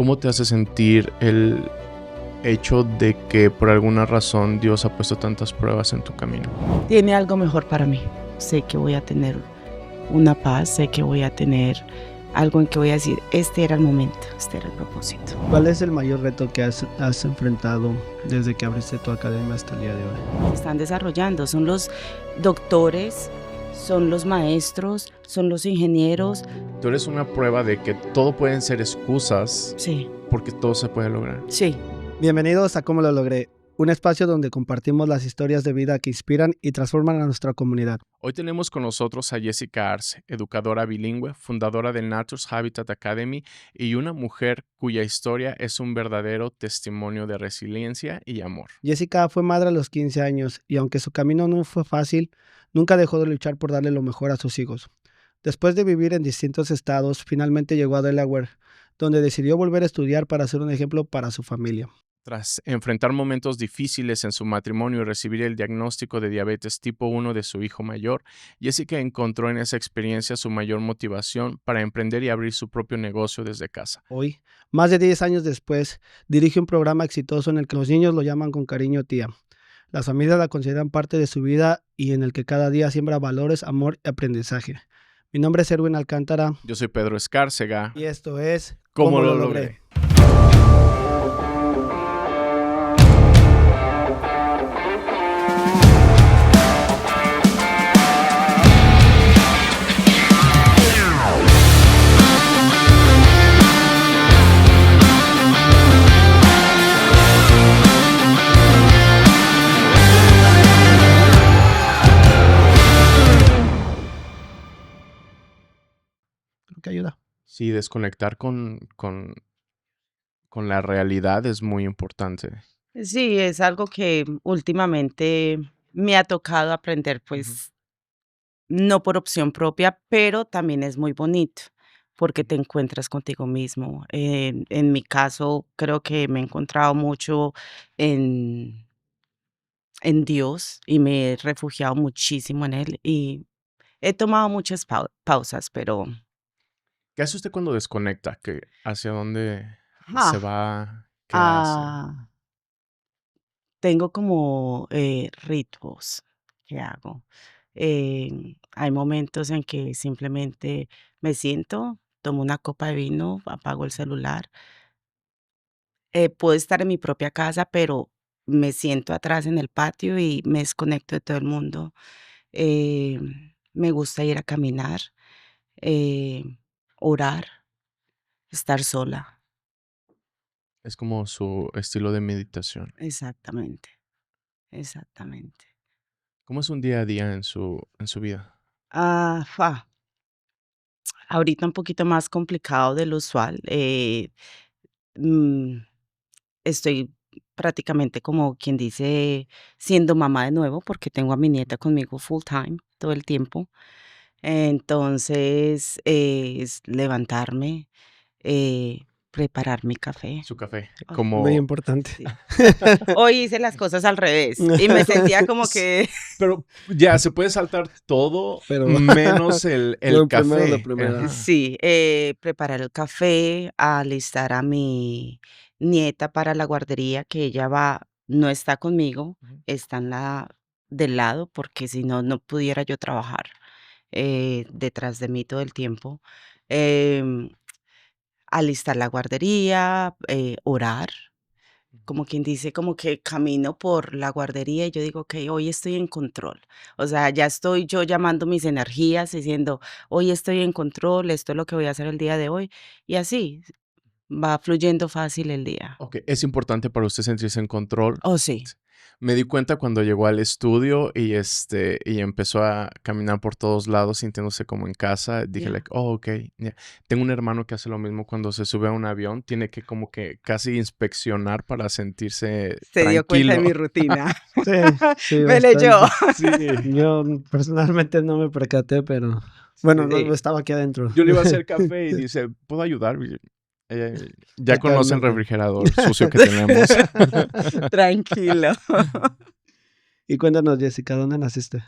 ¿Cómo te hace sentir el hecho de que por alguna razón Dios ha puesto tantas pruebas en tu camino? Tiene algo mejor para mí. Sé que voy a tener una paz, sé que voy a tener algo en que voy a decir, este era el momento, este era el propósito. ¿Cuál es el mayor reto que has enfrentado desde que abriste tu academia hasta el día de hoy? Están desarrollando, son los doctores, son los maestros, son los ingenieros. Tú eres una prueba de que todo pueden ser excusas Sí, porque todo se puede lograr. sí. Bienvenidos a Cómo lo logré, un espacio donde compartimos las historias de vida que inspiran y transforman a nuestra comunidad. Hoy tenemos con nosotros a Jessica Arce, educadora bilingüe, fundadora de Nature's Habitat Academy y una mujer cuya historia es un verdadero testimonio de resiliencia y amor. Jessica fue madre a los 15 años y aunque su camino no fue fácil, nunca dejó de luchar por darle lo mejor a sus hijos. Después de vivir en distintos estados, finalmente llegó a Delaware, donde decidió volver a estudiar para ser un ejemplo para su familia. Tras enfrentar momentos difíciles en su matrimonio y recibir el diagnóstico de diabetes tipo 1 de su hijo mayor, Jessica encontró en esa experiencia su mayor motivación para emprender y abrir su propio negocio desde casa. Hoy, más de 10 años después, dirige un programa exitoso en el que los niños lo llaman con cariño tía. Las familias la consideran parte de su vida y en el que cada día siembra valores, amor y aprendizaje. Mi nombre es Erwin Alcántara. Yo soy Pedro Escárcega. Y esto es ¿Cómo lo logré? Creo que ayuda. Sí, desconectar con la realidad es muy importante. Sí, es algo que últimamente me ha tocado aprender, pues no por opción propia, pero también es muy bonito porque te encuentras contigo mismo. En mi caso, creo que me he encontrado mucho en, en Dios y me he refugiado muchísimo en Él y he tomado muchas pausas, pero ¿Qué hace usted cuando desconecta? ¿Hacia dónde se ah, va? ¿Qué hace? ah, tengo como ritmos que hago. Hay momentos en que simplemente me siento, tomo una copa de vino, apago el celular. Puedo estar en mi propia casa, pero me siento atrás en el patio y me desconecto de todo el mundo. Me gusta ir a caminar, eh, orar, estar sola. Es como su estilo de meditación. Exactamente, exactamente. ¿Cómo es un día a día en su vida? Ah, ahorita un poquito más complicado de lo usual. Mm, Estoy prácticamente como quien dice siendo mamá de nuevo porque tengo a mi nieta conmigo full time todo el tiempo. Entonces, es levantarme, preparar mi café. Su café. Ay, Muy Como... importante. sí. Hoy hice las cosas al revés y me sentía como que Pero ya, se puede saltar todo Pero menos el lo café. primero, lo primero. Ajá. sí, preparar el café, alistar a mi nieta para la guardería, que ella va, no está conmigo, Ujú. está en la del lado, porque si no, no pudiera yo trabajar detrás de mí todo el tiempo. Em, Alistar la guardería, orar, como quien dice, como que camino por la guardería y yo digo, ok, hoy estoy en control. O sea, ya estoy yo llamando mis energías, diciendo, hoy estoy en control, esto es lo que voy a hacer el día de hoy. Y así va fluyendo fácil el día. Ok, es importante para usted sentirse en control. Oh, sí. Me di cuenta cuando llegó al estudio y empezó a caminar por todos lados sintiéndose como en casa. Dije, Ya. like, oh, ok. Yeah. Tengo un hermano que hace lo mismo cuando se sube a un avión. Tiene que como que casi inspeccionar para sentirse Se dio cuenta de tranquilo. mi rutina. Sí, sí, Me bastante. leyó. Sí. Yo personalmente no me percaté, pero bueno, Sí. no estaba aquí adentro. Yo le iba a hacer café y dice, ¿puedo ayudar? Y, ya conoce el Totalmente. refrigerador sucio que tenemos. Tranquilo. Y cuéntanos, Jessica, ¿dónde naciste?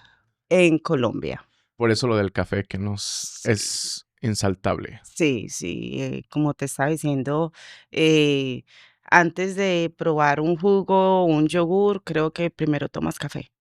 En Colombia. Por eso lo del café, que Sí. es insaltable. Sí, sí, como te estaba diciendo, eh, antes de probar un jugo o un yogur, creo que primero tomas café,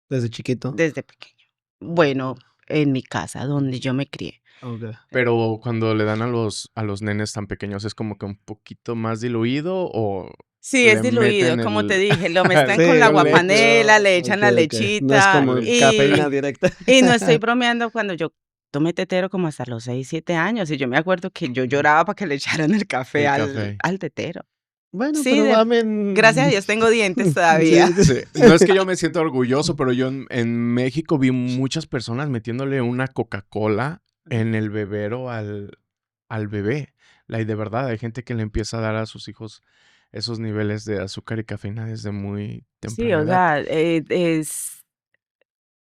Desde chiquito. desde pequeño. Bueno, en mi casa, donde yo me crié. Ok. Pero cuando le dan a los nenes tan pequeños, ¿es como que un poquito más diluido o Sí, es le diluido, meten como te el dije, lo mezclan con la Sí, con leche? guapanela, no, le echan ok, la ok. No es lechita como cafeína y directa. y no estoy bromeando cuando yo tomé tetero como hasta los 6, 7 años, y yo me acuerdo que yo lloraba para que le echaran el café El al café. al tetero. Bueno, Sí, pero de gracias a amen. Dios tengo dientes Sí, todavía. sí. Sí, no es que yo me sienta orgulloso, pero yo en México vi muchas personas metiéndole una Coca-Cola en el bebero al bebé. Y de verdad, hay gente que le empieza a dar a sus hijos esos niveles de azúcar y cafeína desde muy Sí, temprana o edad. sea, es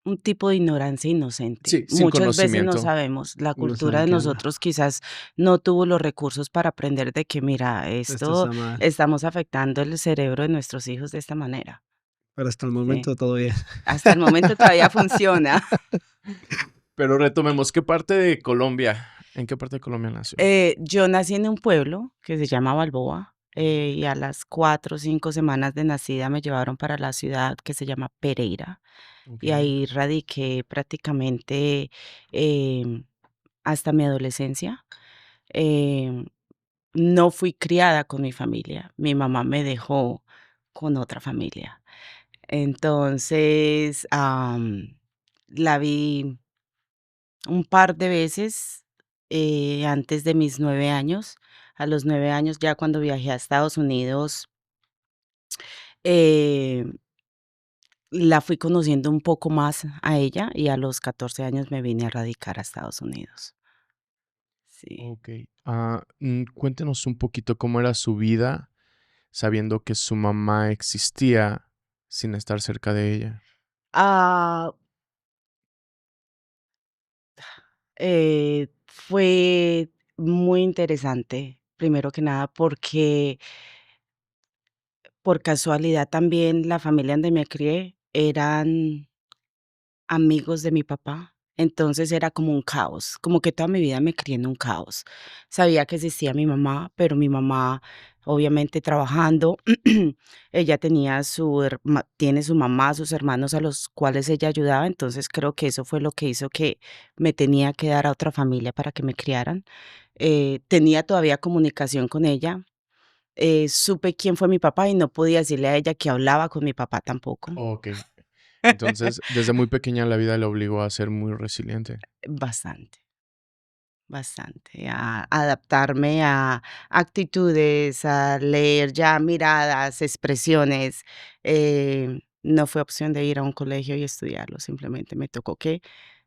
un tipo de ignorancia inocente. Sí, sin Muchas veces no conocimiento. sabemos. La No cultura saben de qué onda. nosotros quizás no tuvo los recursos para aprender de que, mira, Esto esto está mal. estamos afectando el cerebro de nuestros hijos de esta manera. Pero hasta el Sí. momento todo bien. Hasta el momento todavía funciona. Pero retomemos, ¿qué parte de Colombia? ¿En qué parte de Colombia nació? Yo nací en un pueblo que se llama Balboa, y a las 4 o 5 semanas de nacida me llevaron para la ciudad que se llama Pereira, Ok. y ahí radiqué prácticamente hasta mi adolescencia. Em, no fui criada con mi familia, mi mamá me dejó con otra familia. Entonces, la vi un par de veces, antes de mis 9 años. A los 9 años, ya cuando viajé a Estados Unidos, eh, la fui conociendo un poco más a ella, y a los 14 años me vine a radicar a Estados Unidos. Sí. Ok. Cuéntenos un poquito cómo era su vida sabiendo que su mamá existía sin estar cerca de ella. Ah, fue muy interesante, primero que nada, porque por casualidad también la familia donde me crié eran amigos de mi papá. Entonces era como un caos, como que toda mi vida me crié en un caos. Sabía que existía mi mamá, pero mi mamá, obviamente trabajando, ella tenía tiene su mamá, sus hermanos a los cuales ella ayudaba, entonces creo que eso fue lo que hizo que me tenía que dar a otra familia para que me criaran. Tenía todavía comunicación con ella. Supe quién fue mi papá y no podía decirle a ella que hablaba con mi papá tampoco. Ok. Entonces, desde muy pequeña la vida le obligó a ser muy resiliente. Bastante. Bastante, a adaptarme a actitudes, a leer ya miradas, expresiones. No fue opción de ir a un colegio y estudiarlo, simplemente me tocó que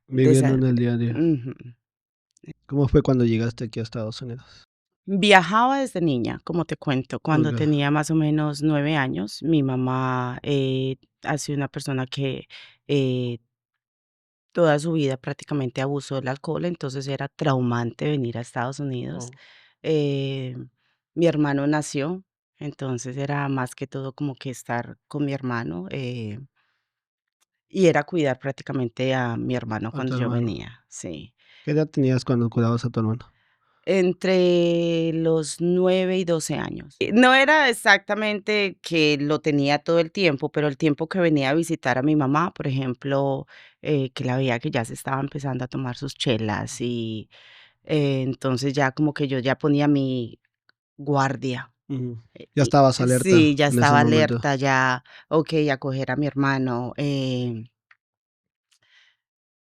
Viviendo desa en el día a día. ujú. ¿Cómo fue cuando llegaste aquí a Estados Unidos? Viajaba desde niña, como te cuento, cuando Ok. tenía más o menos 9 años. Mi mamá, ha sido una persona que, eh, toda su vida prácticamente abusó del alcohol, entonces era traumante venir a Estados Unidos. Oh, Eh, Mi hermano nació, entonces era más que todo como que estar con mi hermano, y era cuidar prácticamente a mi hermano a cuando tu yo hermano. venía, sí. ¿Qué edad tenías cuando cuidabas a tu hermano? Entre los 9 y 12 años. No era exactamente que lo tenía todo el tiempo, pero el tiempo que venía a visitar a mi mamá, por ejemplo, que la veía que ya se estaba empezando a tomar sus chelas y, entonces ya como que yo ya ponía mi guardia. Ujú. Ya estabas Sí, alerta ya en ese estaba momento. alerta, ya, okey, a coger a mi hermano.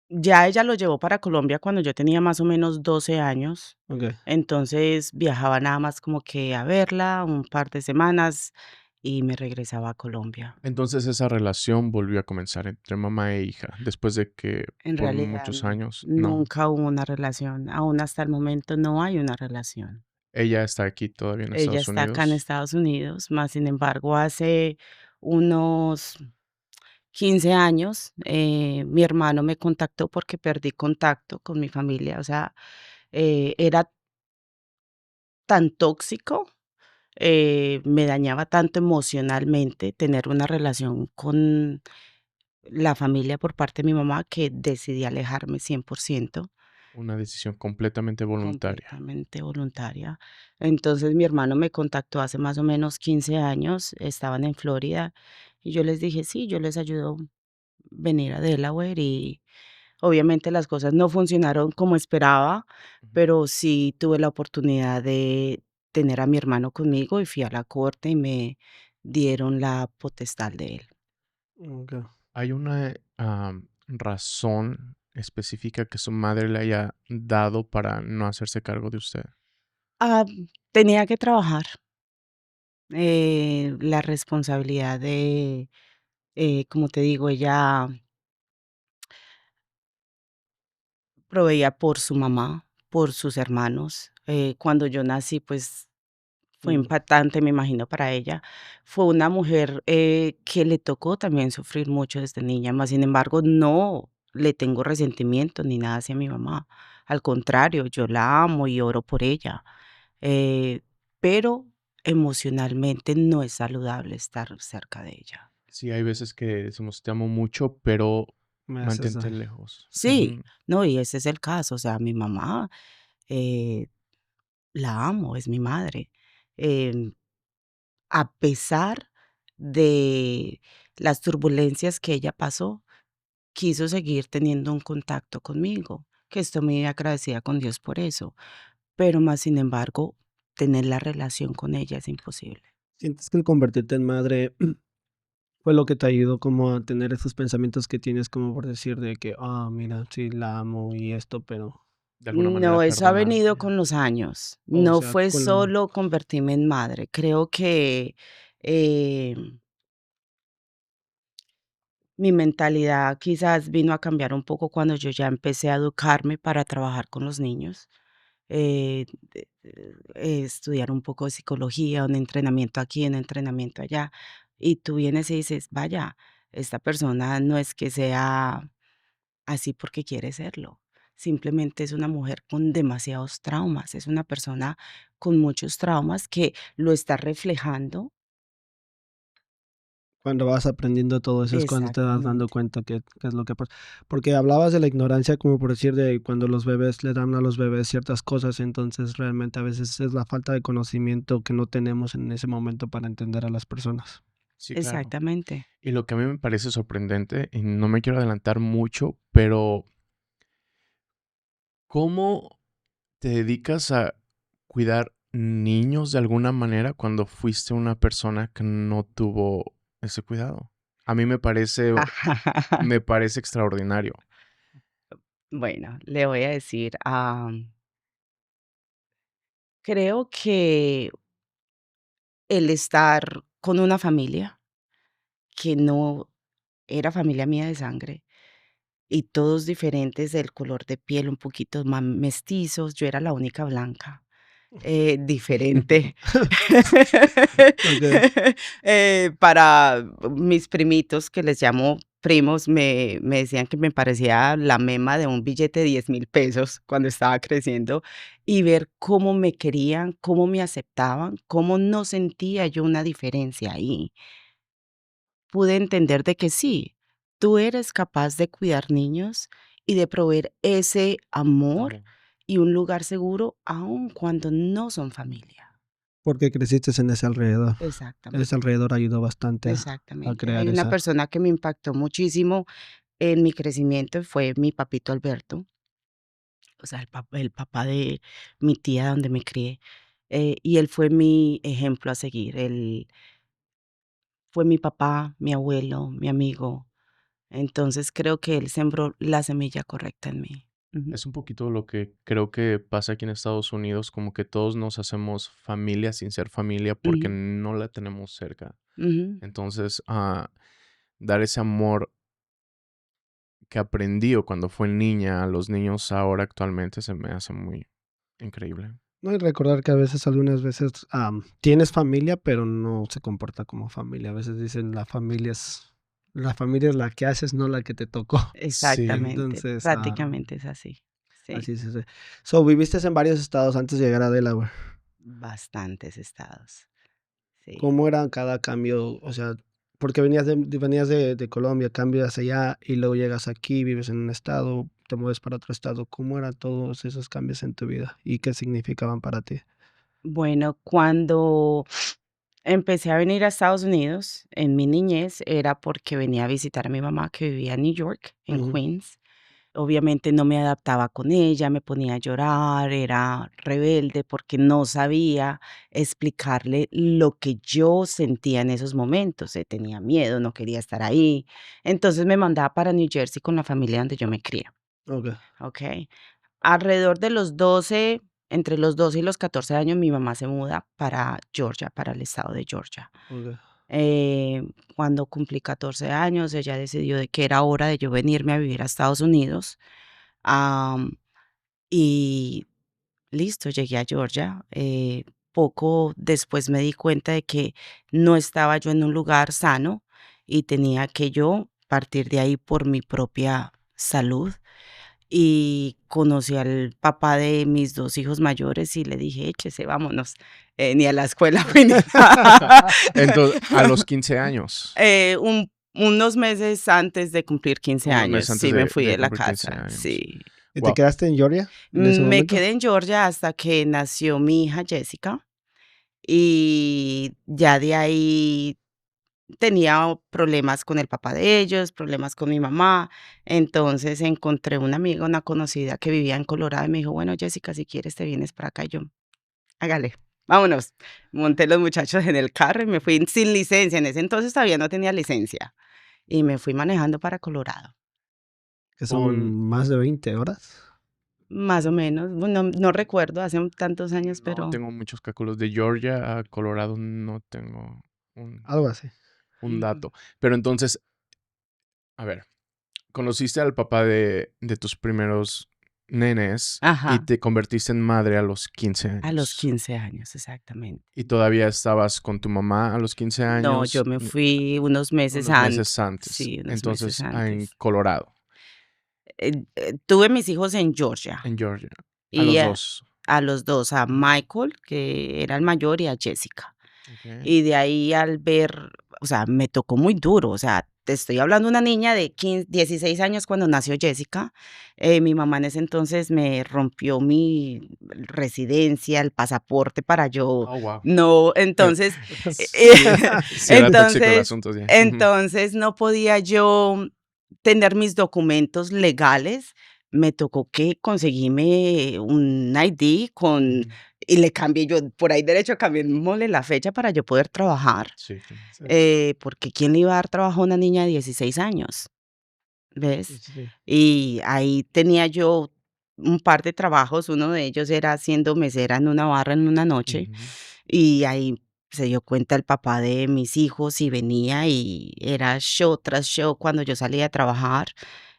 Ya ella lo llevó para Colombia cuando yo tenía más o menos 12 años. Ok. Entonces, viajaba nada más como que a verla un par de semanas y me regresaba a Colombia. Entonces esa relación volvió a comenzar entre mamá e hija, después de que En por realidad, muchos no, años, no. nunca hubo una relación, aún hasta el momento no hay una relación. Ella está aquí todavía en Ella Estados está acá en Unidos. Estados Unidos, más sin embargo, hace unos 15 años, mi hermano me contactó porque perdí contacto con mi familia, o sea, era tan tóxico, me dañaba tanto emocionalmente tener una relación con la familia por parte de mi mamá que decidí alejarme 100%. Una decisión completamente voluntaria. completamente voluntaria. Entonces mi hermano me contactó hace más o menos 15 años, estaban en Florida y yo les dije, sí, yo les ayudo venir a Delaware y obviamente las cosas no funcionaron como esperaba, Ujú. pero sí tuve la oportunidad de tener a mi hermano conmigo y fui a la corte y me dieron la potestad de él. Okey. ¿Hay una razón específica que su madre le haya dado para no hacerse cargo de usted? Ah, tenía que trabajar, la responsabilidad de, como te digo, ella proveía por su mamá, por sus hermanos. Cuando yo nací, pues fue Mm, impactante, me imagino, para ella. Fue una mujer que le tocó también sufrir mucho desde niña, mas sin embargo, no le tengo resentimiento ni nada hacia mi mamá. Al contrario, yo la amo y oro por ella. Eh, pero emocionalmente no es saludable estar cerca de ella. Sí, hay veces que decimos te amo mucho, pero me haces mantente daño. lejos. Sí, Ujú. no, y ese es el caso. O sea, mi mamá eh, la amo, es mi madre. Em, a pesar de las turbulencias que ella pasó, quiso seguir teniendo un contacto conmigo, que estoy muy agradecida con Dios por eso, pero más sin embargo, tener la relación con ella es imposible. ¿Sientes que el convertirte en madre fue lo que te ayudó como a tener esos pensamientos que tienes como por decir de que, mira, sí la amo y esto, pero, De alguna manera No, eso ha venido perdonarle. con los años. o No sea, fue con la solo convertirme en madre. Creo que mi mentalidad quizás vino a cambiar un poco cuando yo ya empecé a educarme para trabajar con los niños, estudiar un poco de psicología, un entrenamiento aquí, un entrenamiento allá. Y tú vienes y dices, vaya, esta persona no es que sea así porque quiere serlo. Simplemente es una mujer con demasiados traumas, es una persona con muchos traumas que lo está reflejando. cuando vas aprendiendo todo eso es cuando te vas dando Exactamente, cuenta qué es lo que pasa. Porque hablabas de la ignorancia, como por decir de cuando los bebés le dan a los bebés ciertas cosas, entonces realmente a veces es la falta de conocimiento que no tenemos en ese momento para entender a las personas. Sí, claro. exactamente. Y lo que a mí me parece sorprendente, y no me quiero adelantar mucho, pero ¿cómo te dedicas a cuidar niños de alguna manera cuando fuiste una persona que no tuvo ese cuidado? A mí me parece extraordinario. Bueno, le voy a decir, creo que el estar con una familia que no era familia mía de sangre y todos diferentes del color de piel, un poquito más mestizos, yo era la única blanca. Diferente. Okey. Para mis primitos, que les llamo primos, me decían que me parecía la mema de un billete de 10.000 pesos cuando estaba creciendo, y ver cómo me querían, cómo me aceptaban, cómo no sentía yo una diferencia ahí. Pude entender de que sí, tú eres capaz de cuidar niños y de proveer ese amor Amo. y un lugar seguro, aun cuando no son familia. Porque creciste en ese alrededor. Ese Exactamente, alrededor ayudó bastante a exactamente. crear Hay una esa. persona que me impactó muchísimo en mi crecimiento, fue mi papito Alberto, o sea, el papá de mi tía donde me crié, y él fue mi ejemplo a seguir. Él fue mi papá, mi abuelo, mi amigo. Entonces, creo que él sembró la semilla correcta en mí. Ujú, Es un poquito lo que creo que pasa aquí en Estados Unidos, como que todos nos hacemos familia sin ser familia porque ujú, no la tenemos cerca. ujú, Entonces, dar ese amor que aprendí o cuando fue niña a los niños ahora actualmente se me hace muy increíble. No, y recordar que a veces, algunas veces, tienes familia, pero no se comporta como familia. A veces dicen la familia es la que haces, no la que te tocó. Sí, exactamente, Entonces, prácticamente es así. Sí, así es ese. So, viviste en varios estados antes de llegar a Delaware. bastantes estados. Sí. ¿Cómo era cada cambio? O sea, porque venías de Colombia, cambias allá y luego llegas aquí, vives en un estado. te mueves para otro estado, ¿cómo eran todos esos cambios en tu vida y qué significaban para ti? Bueno, cuando empecé a venir a Estados Unidos, en mi niñez, era porque venía a visitar a mi mamá que vivía en New York, en Ujú. Queens. Obviamente no me adaptaba con ella, me ponía a llorar, era rebelde porque no sabía explicarle lo que yo sentía en esos momentos. Tenía miedo, no quería estar ahí. Entonces me mandaba para New Jersey con la familia donde yo me crié, Okey, ¿ok? Alrededor de los 12, entre los 12 y los 14 años, mi mamá se muda para Georgia, para el estado de Georgia. okey. Eh, Cuando cumplí 14 años, ella decidió de que era hora de yo venirme a vivir a Estados Unidos. Am, y listo, llegué a Georgia. Poco después me di cuenta de que no estaba yo en un lugar sano y tenía que yo partir de ahí por mi propia salud. Y conocí al papá de mis 2 hijos mayores y le dije: "Échese, vámonos". Ni a la escuela fui ni nada. Entonces, a los 15 años, Unos meses antes de cumplir 15 unos años, meses antes sí me fui de de la cumplir 15 casa, años. sí. ¿Y te Wow. quedaste en Georgia en ese Me momento? quedé en Georgia hasta que nació mi hija Jessica, y ya de ahí tenía problemas con el papá de ellos, problemas con mi mamá. Entonces encontré una amiga, una conocida que vivía en Colorado y me dijo: "Bueno, Jessica, si quieres te vienes para acá". Y yo: "Hágale, vámonos". Monté los muchachos en el carro y me fui sin licencia. En ese entonces todavía no tenía licencia y me fui manejando para Colorado. Que son Un más de 20 horas. Más o menos. Bueno, no recuerdo, hace tantos años, no pero tengo muchos cálculos. De Georgia a Colorado no tengo un Algo así. un ujú. dato. Pero entonces, a ver, conociste al papá de tus primeros nenes y Ajá, te convertiste en madre a los 15 a los años. 15 años, exactamente. ¿Y todavía estabas con tu mamá a los 15 No, yo años? me fui unos meses Unos meses antes. antes. Sí, unos meses Entonces, en antes. Colorado, Tuve mis hijos en Georgia en Georgia. A y los dos. a los 2, a Michael, que era el mayor, y a Jessica. Ok. Y de ahí al ver, o sea, me tocó muy duro, o sea, te estoy hablando de una niña de 15, 16 años cuando nació Jessica. Mi mamá en ese entonces me rompió mi residencia, el pasaporte para yo Oh, wow. no, entonces, Sí, sí era tóxico el entonces, asunto, sí. Ujú. entonces no podía yo tener mis documentos legales. Me tocó que conseguirme un ID Ujú. y le cambié yo, por ahí derecho cambiémosle la fecha para yo poder trabajar, Sí, claro. Sí, porque ¿quién le iba a dar trabajo a una niña de 16 años? sí, ¿Ves? sí. Y ahí tenía yo un par de trabajos, uno de ellos era siendo mesera en una barra en una noche, Ujú. y ahí se dio cuenta el papá de mis hijos y venía y era show tras show cuando yo salía a trabajar.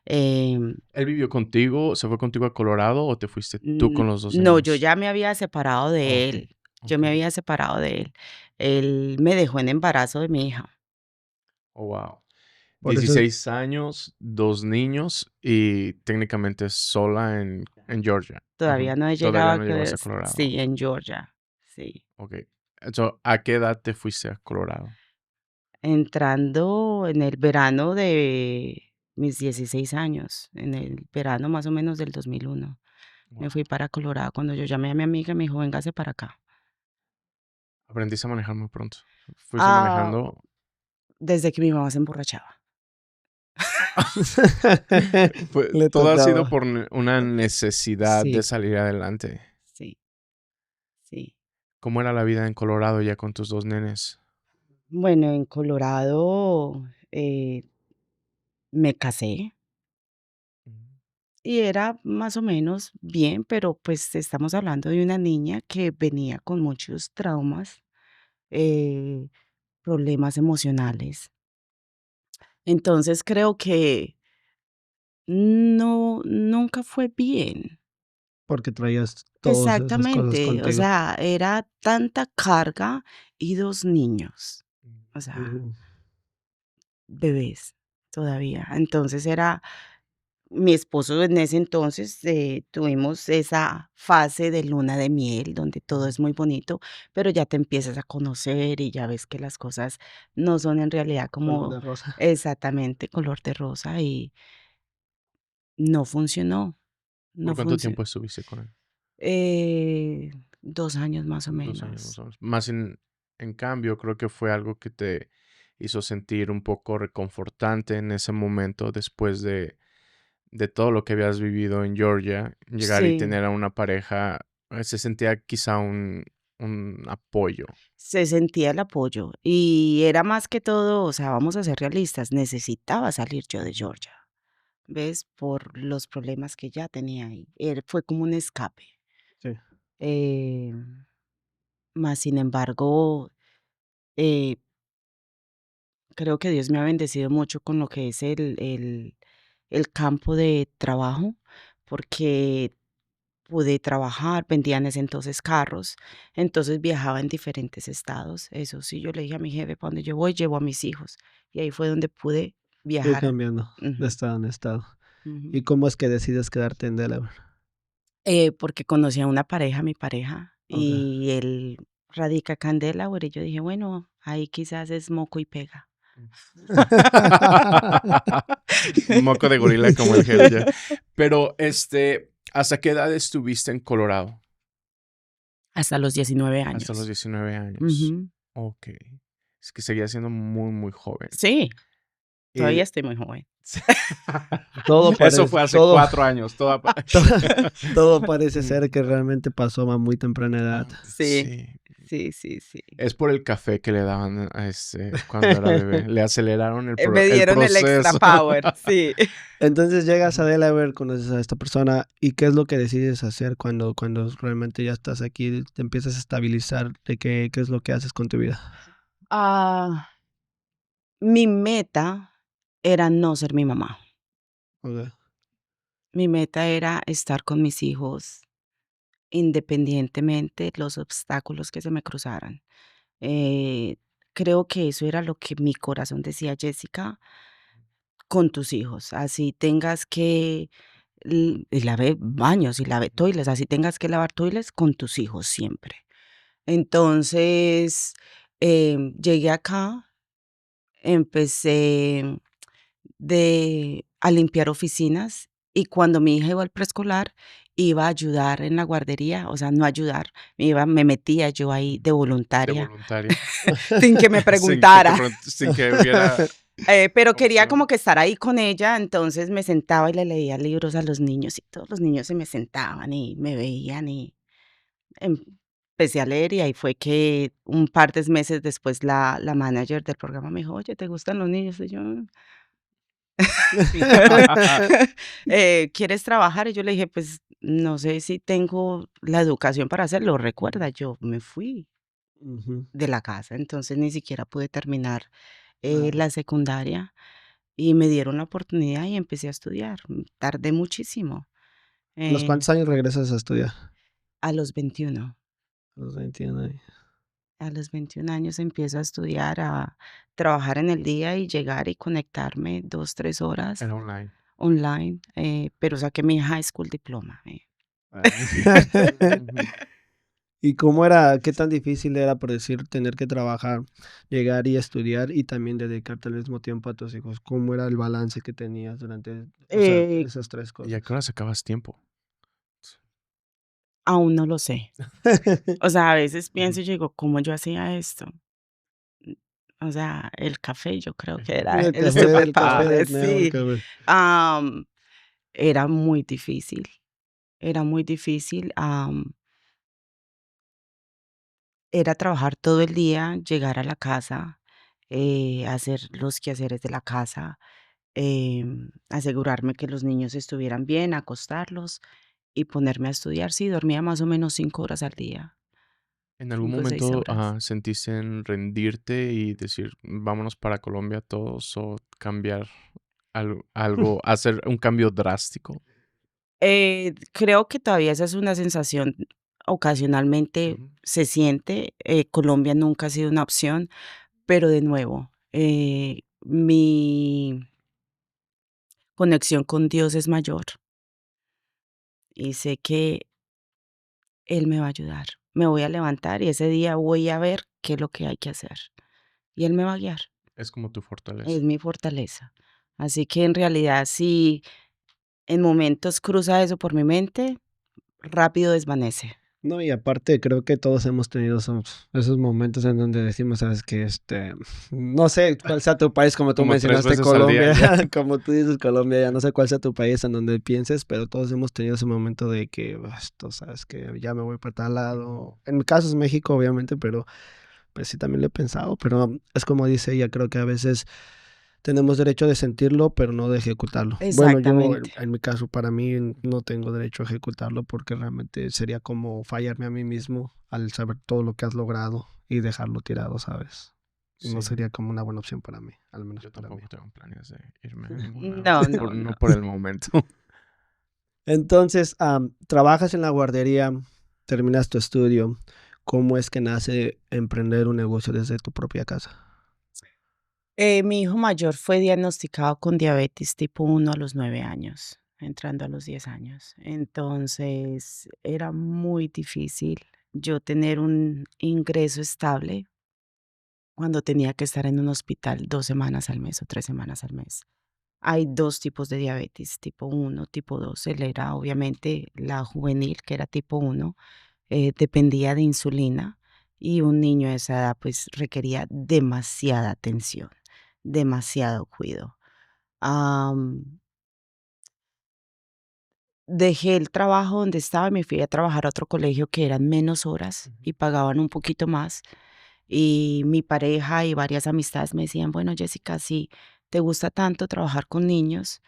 em, ¿Él vivió contigo? ¿Se fue contigo a Colorado o te fuiste tú con los 2 no, yo niños? ya me había separado de Okey, él, yo me okey. había separado de él. Él me dejó en embarazo de mi hija. Oh, wow. Por eso 16 años, 2 niños y técnicamente sola en Georgia. Ujú. Todavía no he llegado Todavía a no que llegabas a Colorado. sí, en Georgia, sí. Okey. So, ¿a qué edad te fuiste a Colorado? Entrando en el verano de mis 16 años, en el verano más o menos del 2001, me Wow. fui para Colorado. Cuando yo llamé a mi amiga, me dijo: "Véngase para acá". Aprendiste a manejar muy pronto. Fuiste Ah, manejando. desde que mi mamá se emborrachaba. le Todo ha sido tocaba. por una necesidad de Sí, salir adelante. sí, sí. ¿Cómo era la vida en Colorado ya con tus 2 nenes? Bueno, en Colorado, me casé Ujú. y era más o menos bien, pero, pues, estamos hablando de una niña que venía con muchos traumas, eh, problemas emocionales. Entonces, creo que no, nunca fue bien. Porque traías todas esas cosas Exactamente, o contigo. sea, era tanta carga y 2 niños, o sea, Ujú. bebés todavía. Entonces era mi esposo en ese entonces, tuvimos esa fase de luna de miel donde todo Ujú. es muy bonito, pero ya te empiezas a conocer y ya ves que las cosas no son en realidad Color como de rosa. exactamente color de rosa. no funcionó, ¿Por no cuánto funcionó. tiempo estuviste con él? 2 años más o 2 años más menos. o menos. Más en cambio, creo que fue algo que te hizo sentir un poco reconfortante en ese momento después de todo lo que habías vivido en Georgia, llegar y Sí, tener a una pareja, se sentía quizá un apoyo. se sentía el apoyo y era más que todo, o sea, vamos a ser realistas, necesitaba salir yo de Georgia, ¿ves? Por los problemas que ya tenía ahí. Fue como un escape. Sí. Eh, Más sin embargo, eh, creo que Dios me ha bendecido mucho con lo que es el campo de trabajo, porque pude trabajar, vendía en ese entonces carros, entonces viajaba en diferentes estados. Eso sí, yo le dije a mi jefe, para donde yo voy, llevo a mis hijos. Y ahí fue donde pude Ir viajar. cambiando de Ujú, estado en estado. ujú. ¿Y cómo es que decides quedarte en Delaware? Porque conocí a una pareja, mi pareja, Okay. y él radica acá en Delaware, y yo dije, bueno, ahí quizás es moco y pega. Moco de gorila como el gel ya. Pero, ¿hasta qué edad estuviste en Colorado? Hasta los 19 Hasta los años. 19 años. Ujú. Ok. Es que seguía siendo muy, muy joven. Sí, todavía Eh, estoy muy joven. Todo Eso parece, fue hace todo, 4 años. todo, todo parece ser que realmente pasó a muy temprana edad. Sí, Sí. sí, sí, sí. Es por el café que le daban a cuando era bebé. Le aceleraron Me el dieron el extra proceso. power, sí. Entonces llegas a Ujú. Delaware, conoces a esta persona y ¿qué es lo que decides hacer cuando realmente ya estás aquí, te empiezas a estabilizar de qué es lo que haces con tu vida? Ah, mi meta era no ser mi mamá. Okay. Mi meta era estar con mis hijos independientemente los obstáculos que se me cruzaran. Eh, Creo que eso era lo que mi corazón decía, Jessica, con tus hijos, así tengas que y lave baños y lave toiles, así tengas que lavar toiles con tus hijos siempre. Entonces, llegué acá, empecé a limpiar oficinas y cuando mi hija iba al preescolar, iba a ayudar en la guardería, o sea, no ayudar, me metía yo ahí de De voluntaria voluntaria. sin que me preguntara. Sin que hubiera Pero quería como opción. que estar ahí con ella, entonces me sentaba y le leía libros a los niños y todos los niños se me sentaban y me veían y empecé a leer y ahí fue que un par de meses después la manager del programa me dijo, oye, ¿te gustan los niños? Y yo, ¿quieres trabajar? Y yo le dije, pues no sé si tengo la educación para hacerlo. Recuerda, yo me fui Ujú. de la casa, entonces ni siquiera pude terminar Claro. la secundaria y me dieron la oportunidad y empecé a estudiar. Tardé muchísimo. ¿A los eh, cuántos años regresas a estudiar? a los 21. A los 21 años. A los 21 años empiezo a estudiar, a trabajar en el día y llegar y conectarme 2, 3 horas Era online. online, pero saqué mi high school diploma. Ujú. ¿Y cómo era, qué tan difícil era, por decir, tener que trabajar, llegar y estudiar y también dedicarte al mismo tiempo a tus hijos? ¿Cómo era el balance que tenías durante, o sea, Eh, esas tres ¿Y a cosas? qué hora sacabas tiempo? Aún no lo sé. O sea, a veces Ujú. pienso y digo, ¿cómo yo hacía esto? O sea, el café yo creo que era El el café, el Ah, café superpower, del network, sí. güey. Am, Era muy difícil, era muy difícil, era trabajar todo el día, llegar a la casa, hacer los quehaceres de la casa, asegurarme que los niños estuvieran bien, acostarlos y ponerme a estudiar. Sí, dormía más o menos 5 horas al día, ¿En algún 5 o 6 momento horas. sentiste en rendirte y decir, vámonos para Colombia todos o cambiar algo, hacer un cambio drástico? Creo que todavía esa es una sensación, ocasionalmente Ujú. se siente, Colombia nunca ha sido una opción, pero de nuevo, mi conexión con Dios es mayor y sé que Él me va a ayudar. Me voy a levantar y ese día voy a ver qué es lo que hay que hacer y Él me va a guiar, Es como tu es fortaleza. mi fortaleza. Así que en realidad sí, en momentos cruza eso por mi mente, rápido desvanece. No, y aparte creo que todos hemos tenido esos momentos en donde decimos, sabes que no sé cuál sea tu país, como tú Como 3 mencionaste, veces al día, Colombia, ya. como tú dices Colombia, ya no sé cuál sea tu país en donde pienses, pero todos hemos tenido ese momento de que, tú sabes que ya me voy para tal lado. En mi caso es México, obviamente, pero pues sí también lo he pensado, pero es como dice ella, creo que a veces tenemos derecho de sentirlo, pero no de ejecutarlo. Bueno, yo Exactamente. en mi caso, para mí no tengo derecho a ejecutarlo porque realmente sería como fallarme a mí mismo al saber todo lo que has logrado y dejarlo tirado, ¿sabes? No Sí, sería como una buena opción para mí, al menos yo para mí. tampoco tengo planes de irme a ningún lado, No, no, no. no por el momento. Entonces, trabajas en la guardería, terminas tu estudio. ¿Cómo es que nace emprender un negocio desde tu propia casa? Mi hijo mayor fue diagnosticado con diabetes tipo 1 a los 9 años, entrando a los 10 años. Entonces, era muy difícil yo tener un ingreso estable cuando tenía que estar en un hospital 2 semanas al mes o 3 semanas al mes. Hay 2 tipos de diabetes, tipo 1, tipo 2. Él era obviamente la juvenil, que era tipo 1, dependía de insulina y un niño a esa edad pues requería demasiada atención, demasiado cuidado. Am, Dejé el trabajo donde estaba y me fui a trabajar a otro colegio que eran menos horas Ujú. y pagaban un poquito más. Y mi pareja y varias amistades me decían, bueno, Jessica, si te gusta tanto trabajar con niños,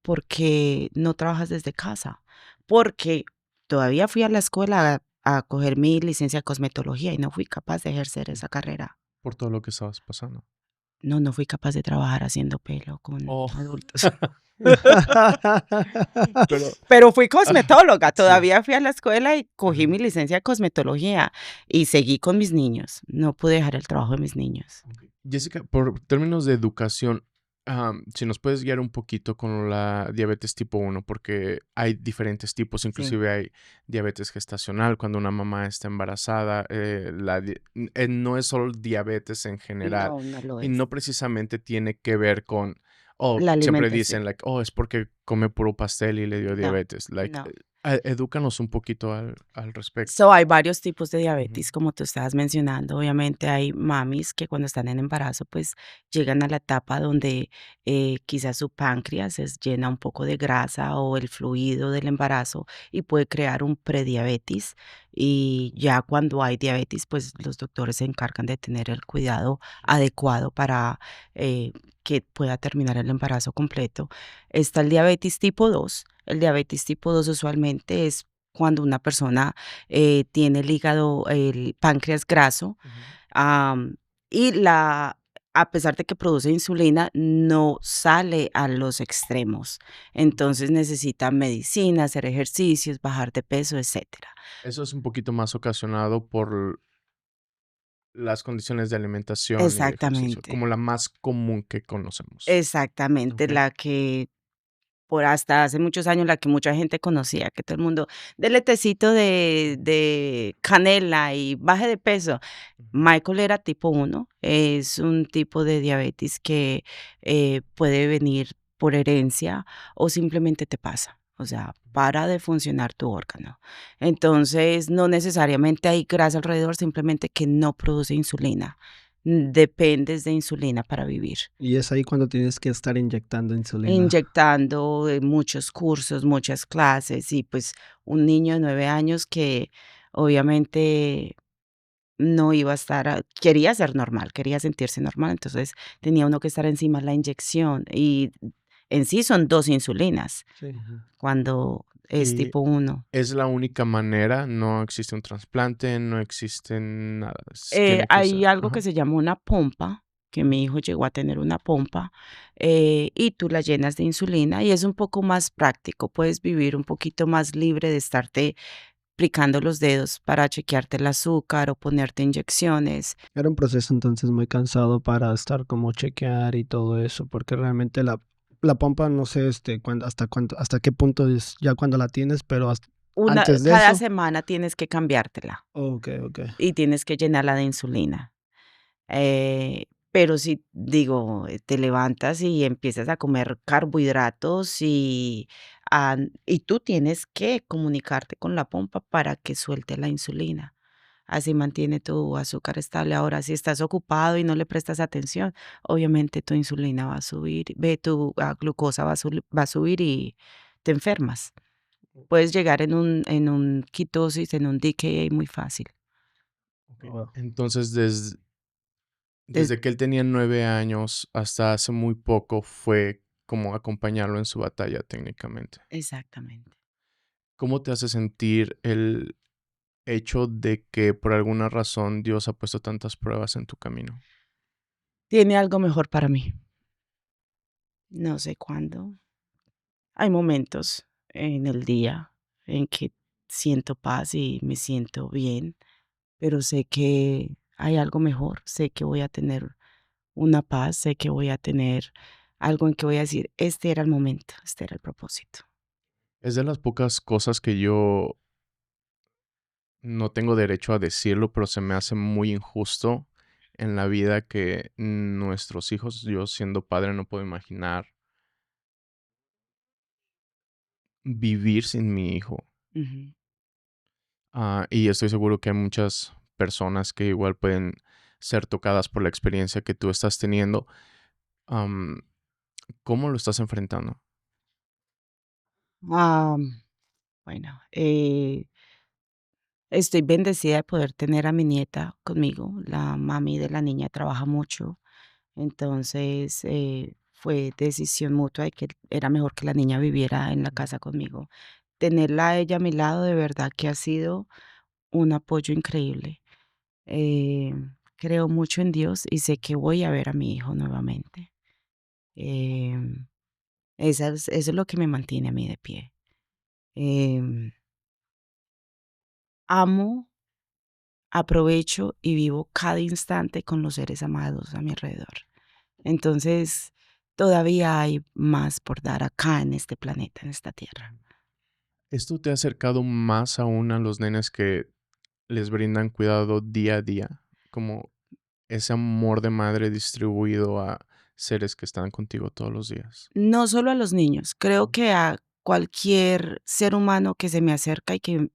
¿por qué no trabajas desde casa? Porque todavía fui a la escuela a coger mi licencia de cosmetología y no fui capaz de ejercer esa carrera. Por todo lo que estabas pasando. No, no fui capaz de trabajar haciendo pelo con Oh. adultos. Pero Pero fui cosmetóloga, sí. todavía fui a la escuela y cogí Ajá. mi licencia de cosmetología y seguí con mis niños. No pude dejar el trabajo de mis niños. Okey. Jessica, por términos de educación, si nos puedes guiar un poquito con la diabetes tipo 1, porque hay diferentes tipos, Sí, inclusive hay diabetes gestacional cuando una mamá está embarazada, no es solo diabetes en general, no, no lo y es. no precisamente tiene que ver con, La siempre alimentación. dicen, like, es porque come puro pastel y le dio No, diabetes, like, no. edúcanos un poquito al respecto. So, hay varios tipos de Ujú, diabetes, como tú estabas mencionando. Obviamente hay mamis que cuando están en embarazo, pues llegan a la etapa donde quizás su páncreas se llena un poco de grasa o el fluido del embarazo y puede crear un prediabetes. Y ya cuando hay diabetes, pues los doctores se encargan de tener el cuidado adecuado para que pueda terminar el embarazo completo. Está el diabetes tipo 2. El diabetes tipo 2 usualmente es cuando una persona tiene el páncreas graso, ujú. am, y a pesar de que produce insulina, no sale a los extremos. Entonces necesita medicina, hacer ejercicios, bajar de peso, etcétera. Eso es un poquito más ocasionado por las condiciones de alimentación y ejercicio, Exactamente, como la más común que conocemos. exactamente, Okey. la que por hasta hace muchos años, la que mucha gente conocía, que todo el mundo, dele tecito de canela y baje de peso. Ujú. Michael era tipo 1, es un tipo de diabetes que puede venir por herencia o simplemente te pasa, o sea, para de funcionar tu órgano. Entonces, no necesariamente hay grasa alrededor, simplemente que no produce insulina. Dependes de insulina para vivir. Y es ahí cuando tienes que estar inyectando insulina. Inyectando muchos cursos, muchas clases y pues un niño de 9 años que obviamente no iba a estar, quería ser normal, quería sentirse normal, entonces tenía uno que estar encima de la inyección y en sí son 2 insulinas Sí. Ujú. cuando es ¿Y tipo 1. es la única manera? ¿No existe un trasplante? ¿No existe nada? Tiene que ser. Hay algo que Ajá. se llama una pompa, que mi hijo llegó a tener una pompa, y tú la llenas de insulina y es un poco más práctico, puedes vivir un poquito más libre de estarte picando los dedos para chequearte el azúcar o ponerte inyecciones. Era un proceso entonces muy cansado para estar como chequear y todo eso, porque realmente la pompa no sé hasta qué punto es ya cuando la tienes, pero antes de Cada eso. semana tienes que cambiártela Ok, ok. y tienes que llenarla de insulina. Eh, Pero si, digo, te levantas y empiezas a comer carbohidratos y tú tienes que comunicarte con la pompa para que suelte la insulina. Así mantiene tu azúcar estable. Ahora, si estás ocupado y no le prestas atención, obviamente tu insulina va a subir, tu glucosa va a subir y te enfermas. Puedes llegar en un quitosis, en un DKA muy fácil. Wow. Entonces, Des- desde que él tenía 9 años hasta hace muy poco fue como acompañarlo en su batalla técnicamente. Exactamente. ¿Cómo te hace sentir el hecho de que por alguna razón Dios ha puesto tantas pruebas en tu camino? Tiene algo mejor para mí. No sé cuándo. Hay momentos en el día en que siento paz y me siento bien, pero sé que hay algo mejor, sé que voy a tener una paz, sé que voy a tener algo en que voy a decir, este era el momento, este era el propósito. Es de las pocas cosas que yo no tengo derecho a decirlo, pero se me hace muy injusto en la vida que nuestros hijos, yo siendo padre no puedo imaginar vivir sin mi hijo. Ujú. Y estoy seguro que hay muchas personas que igual pueden ser tocadas por la experiencia que tú estás teniendo. Am, ¿Cómo lo estás enfrentando? Ah, bueno, estoy bendecida de poder tener a mi nieta conmigo. La mami de la niña trabaja mucho. Entonces, fue decisión mutua de que era mejor que la niña viviera en la casa conmigo. Tenerla a ella a mi lado, de verdad que ha sido un apoyo increíble. Eh, Creo mucho en Dios y sé que voy a ver a mi hijo nuevamente. Em, eso es lo que me mantiene a mí de pie. Em, Amo, aprovecho y vivo cada instante con los seres amados a mi alrededor. Entonces, todavía hay más por dar acá en este planeta, en esta tierra. ¿Esto te ha acercado más aún a los nenes que les brindan cuidado día a día? Como ese amor de madre distribuido a seres que están contigo todos los días. No solo a los niños, creo que a cualquier ser humano que se me acerca y que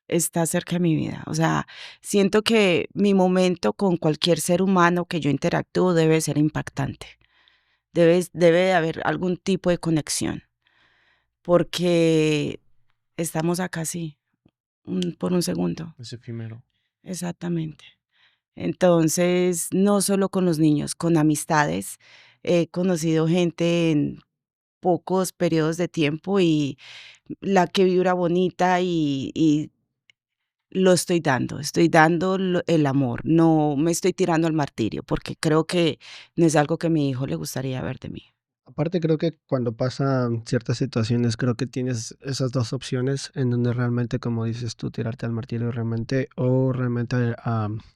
está cerca de mi vida. O sea, siento que mi momento con cualquier ser humano que yo interactúo debe ser impactante. Debe de haber algún tipo de conexión, porque estamos acá así, por un segundo. Es efímero. Exactamente. Entonces, no solo con los niños, con amistades. He conocido gente en pocos periodos de tiempo y la que vibra bonita y lo estoy dando el amor, no me estoy tirando al martirio, porque creo que no es algo que a mi hijo le gustaría ver de mí. Aparte, creo que cuando pasan ciertas situaciones, creo que tienes esas dos opciones en donde realmente, como dices tú, tirarte al martillo realmente o realmente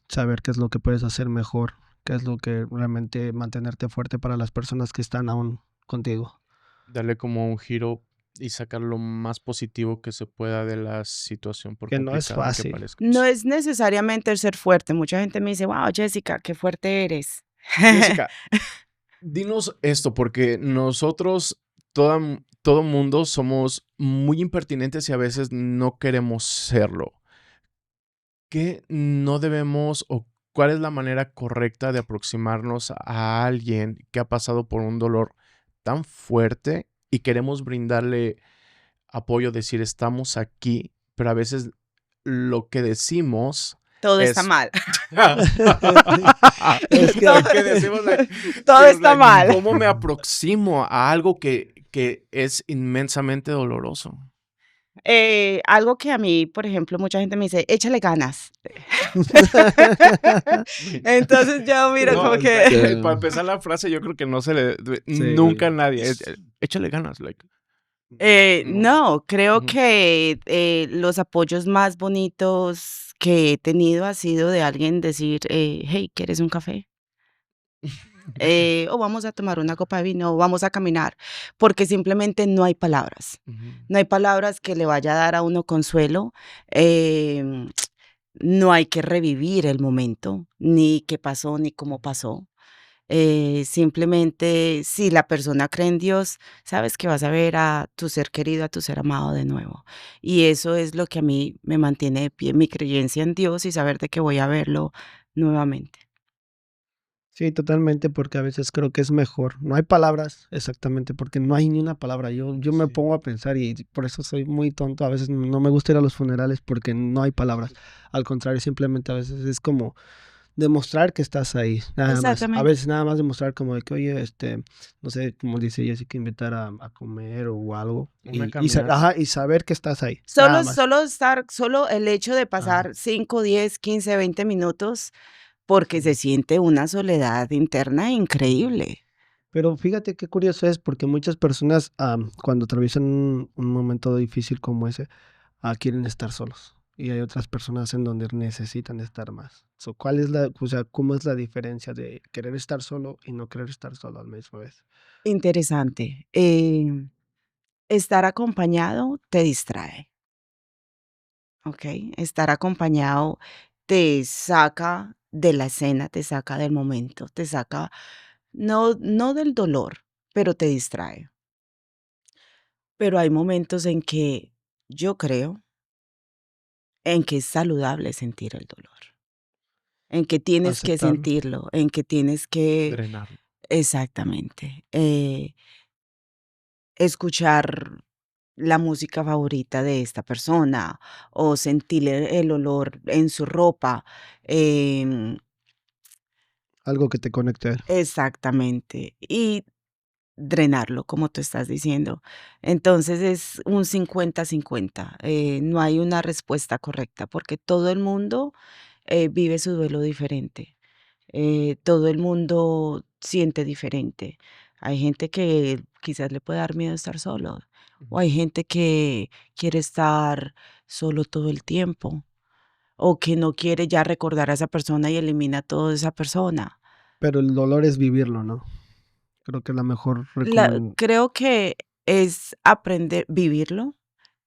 saber qué es lo que puedes hacer mejor, qué es lo que realmente mantenerte fuerte para las personas que están aún contigo. Darle como un giro y sacar lo más positivo que se pueda de la situación, por Que no es complicada que fácil. parezca. No es necesariamente el ser fuerte. Mucha gente me dice, wow, Jessica, qué fuerte eres. Jessica, dinos esto, porque nosotros, todo mundo, somos muy impertinentes y a veces no queremos serlo. ¿Qué no debemos o cuál es la manera correcta de aproximarnos a alguien que ha pasado por un dolor tan fuerte y queremos brindarle apoyo, decir estamos aquí, pero a veces lo que decimos Todo está es... mal. Es que Lo que decimos, Todo está mal. ¿cómo me aproximo a algo que es inmensamente doloroso? Algo que a mí, por ejemplo, mucha gente me dice, échale ganas. Entonces yo miro No, como que... para empezar la frase, yo creo que no se le... Sí. Nunca a nadie. Échale ganas, like. No, creo Ujú. que los apoyos más bonitos que he tenido ha sido de alguien decir, hey, ¿quieres un café? O vamos a tomar una copa de vino, o vamos a caminar, porque simplemente no hay palabras. Ujú. No hay palabras que le vaya a dar a uno consuelo. em, No hay que revivir el momento, ni qué pasó, ni cómo pasó. Simplemente, si la persona cree en Dios, sabes que vas a ver a tu ser querido, a tu ser amado de nuevo. Y eso es lo que a mí me mantiene de pie, mi creencia en Dios y saber de que voy a verlo nuevamente. Sí, totalmente, porque a veces creo que es mejor. No hay palabras, exactamente, porque no hay ni una palabra. Yo me Sí. pongo a pensar y por eso soy muy tonto. A veces no me gusta ir a los funerales porque no hay palabras. Al contrario, simplemente a veces es como demostrar que estás ahí, nada más. A Exactamente. veces nada más demostrar como de que, oye, no sé, como dice Jessica, invitar a comer o algo Una ajá, caminata. y saber que estás ahí, nada más. Solo el hecho de Ajá. pasar 5, 10, 15, 20 minutos, porque se siente una soledad interna increíble. Pero fíjate qué curioso es, porque muchas personas, cuando atraviesan un momento difícil como ese, quieren estar solos. Y hay otras personas en donde necesitan estar más. ¿Cuál es o sea, cómo es la diferencia de querer estar solo y no querer estar solo al mismo vez? Interesante. Estar acompañado te distrae, ¿ok? Estar acompañado te saca de la escena, te saca del momento, te saca, no del dolor, pero te distrae. Pero hay momentos en que yo creo en que es saludable sentir el dolor, en que tienes que Aceptarlo. sentirlo, en que tienes que, Drenarlo. exactamente, escuchar la música favorita de esta persona o sentir el olor en su ropa. em, Algo que te conecte a él. exactamente. Y drenarlo, como tú estás diciendo. Entonces es un 50-50. No hay una respuesta correcta porque todo el mundo vive su duelo diferente. Todo el mundo siente diferente. Hay gente que quizás le puede dar miedo estar solo, o Ujú. hay gente que quiere estar solo todo el tiempo, o que no quiere ya recordar a esa persona y elimina a toda esa persona. Pero el dolor es vivirlo, ¿no? Creo que la mejor Creo que es aprender, vivirlo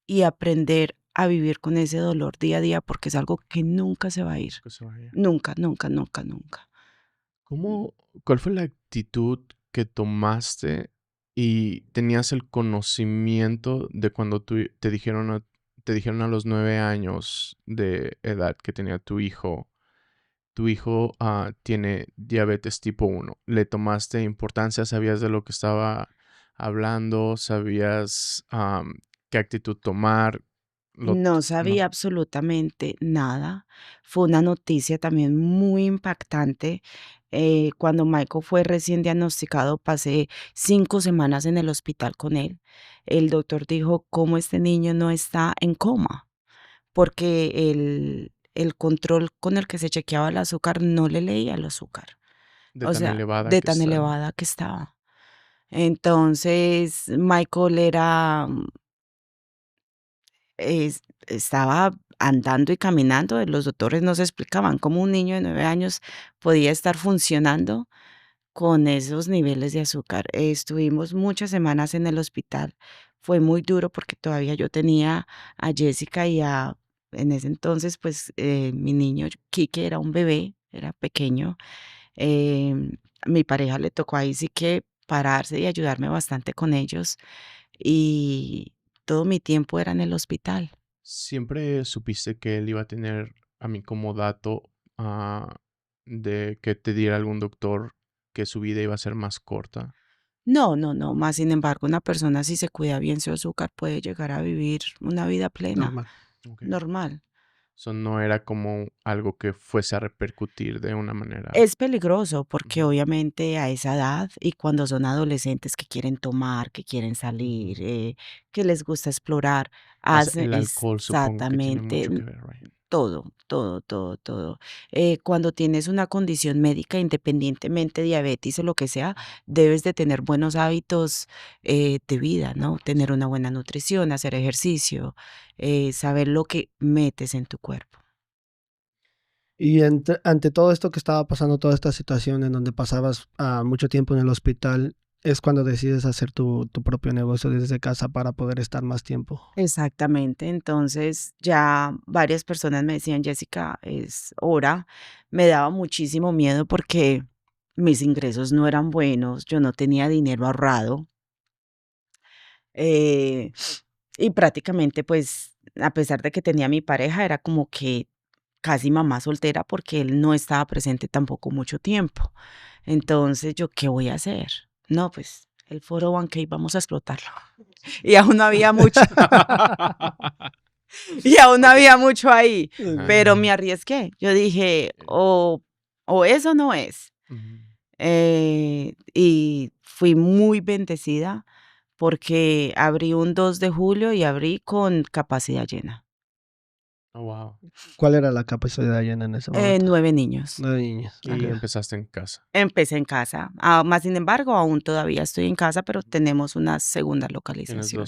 y aprender a vivir con ese dolor día a día porque es algo que nunca se va a ir. Que se vaya. Nunca, nunca, nunca, nunca. ¿Cómo, cuál fue la actitud que tomaste y tenías el conocimiento de cuando te dijeron a los 9 años de edad que tenía tu hijo tiene diabetes tipo 1? ¿Le tomaste importancia? ¿Sabías de lo que estaba hablando? ¿Sabías qué actitud tomar? No No. sabía absolutamente nada. Fue una noticia también muy impactante. Cuando Michael fue recién diagnosticado, pasé 5 semanas en el hospital con él. El doctor dijo, ¿cómo este niño no está en coma? Porque el control con el que se chequeaba el azúcar no le leía el azúcar. De O tan sea, elevada de que tan está. elevada que estaba. Entonces, Michael estaba andando y caminando. Los doctores no se explicaban cómo un niño de 9 años podía estar funcionando con esos niveles de azúcar. Estuvimos muchas semanas en el hospital. Fue muy duro porque todavía yo tenía a Jessica en ese entonces, pues mi niño Kike era un bebé, era pequeño. Em, Mi pareja le tocó ahí sí que pararse y ayudarme bastante con ellos y todo mi tiempo era en el hospital. ¿Siempre supiste que él iba a tener, a mí como dato, ah, de que te diera algún doctor que su vida iba a ser más corta? No, no, no, más sin embargo, una persona si se cuida bien su azúcar puede llegar a vivir una vida plena, normal. Ok. normal. Eso no era como algo que fuese a repercutir de una manera. Es peligroso porque Ujú, obviamente a esa edad y cuando son adolescentes que quieren tomar, que quieren ujú. salir, que les gusta explorar, hacen El alcohol supongo que tiene exactamente mucho que ver, right? todo, todo, todo, todo. Cuando tienes una condición médica, independientemente diabetes o lo que sea, debes de tener buenos hábitos de vida, ¿no? Tener una buena nutrición, hacer ejercicio, saber lo que metes en tu cuerpo. Y ante todo esto que estaba pasando, toda esta situación en donde pasabas mucho tiempo en el hospital, es cuando decides hacer tu propio negocio desde casa para poder estar más tiempo. Exactamente. Entonces ya varias personas me decían, Jessica, es hora. Me daba muchísimo miedo porque mis ingresos no eran buenos, yo no tenía dinero ahorrado. eh, y prácticamente, pues, a pesar de que tenía a mi pareja, era como que casi mamá soltera porque él no estaba presente tampoco mucho tiempo. Entonces, ¿yo qué voy a hacer? No, pues el foro 1K vamos a explotarlo. Y aún no había mucho, y aún no Ok. había mucho ahí, Ajá. pero me arriesgué. Yo dije, o eso no es. Ujú. Y fui muy bendecida porque abrí un 2 de julio y abrí con capacidad llena. Oh, wow. ¿Cuál era la capacidad llena en ese momento? 9 niños. 9 niños. Y Ok. empezaste en casa. Empecé en casa. Más sin embargo, aún todavía estoy en casa, pero tenemos una segunda Tienes localización.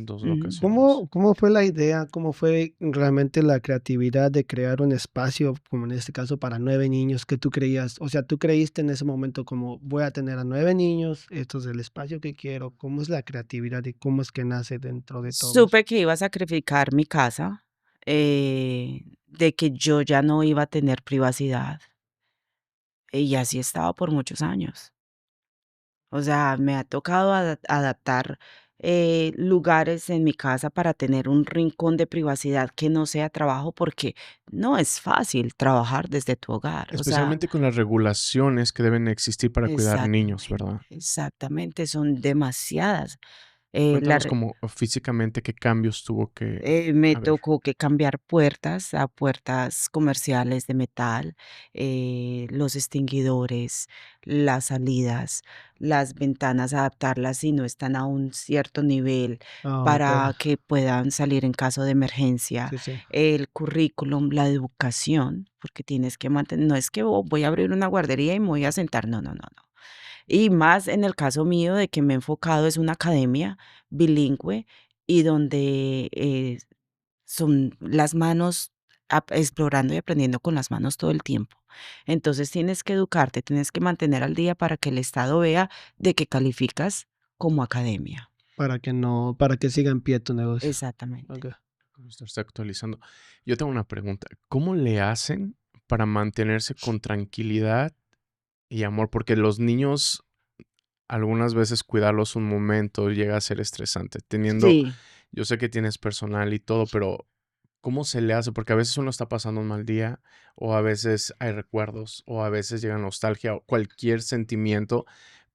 dos Ujú. locaciones. ¿Cómo fue la idea? ¿Cómo fue realmente la creatividad de crear un espacio, como en este caso, para 9 niños que tú creías? O sea, tú creíste en ese momento como voy a tener a 9 niños, esto es el espacio que quiero. ¿Cómo es la creatividad y cómo es que nace dentro de todo eso? Supe que iba a sacrificar mi casa, de que yo ya no iba a tener privacidad, y así he estado por muchos años. O sea, me ha tocado adaptar lugares en mi casa para tener un rincón de privacidad que no sea trabajo, porque no es fácil trabajar desde tu hogar. O sea, Especialmente con las regulaciones que deben existir para cuidar niños, ¿verdad? exactamente, son demasiadas. Eh, la Cuéntanos como físicamente qué cambios tuvo que Me haber. tocó que cambiar puertas a puertas comerciales de metal, los extinguidores, las salidas, las ventanas, adaptarlas si no están a un cierto nivel Ah, ok. para que puedan salir en caso de emergencia. Sí, sí. El currículum, la educación, porque tienes que mantener, no es que voy a abrir una guardería y me voy a sentar, no, no, no, no. Y más en el caso mío de que me he enfocado es una academia bilingüe y donde son las manos explorando y aprendiendo con las manos todo el tiempo. Entonces tienes que educarte, tienes que mantener al día para que el Estado vea de que calificas como academia. Para que siga en pie tu negocio. Exactamente. Ok. Como estarse actualizando. Yo tengo una pregunta. ¿Cómo le hacen para mantenerse con tranquilidad y amor? Porque los niños, algunas veces cuidarlos un momento llega a ser estresante. Sí, Yo sé que tienes personal y todo, pero ¿cómo se le hace? Porque a veces uno está pasando un mal día, o a veces hay recuerdos, o a veces llega nostalgia, o cualquier sentimiento,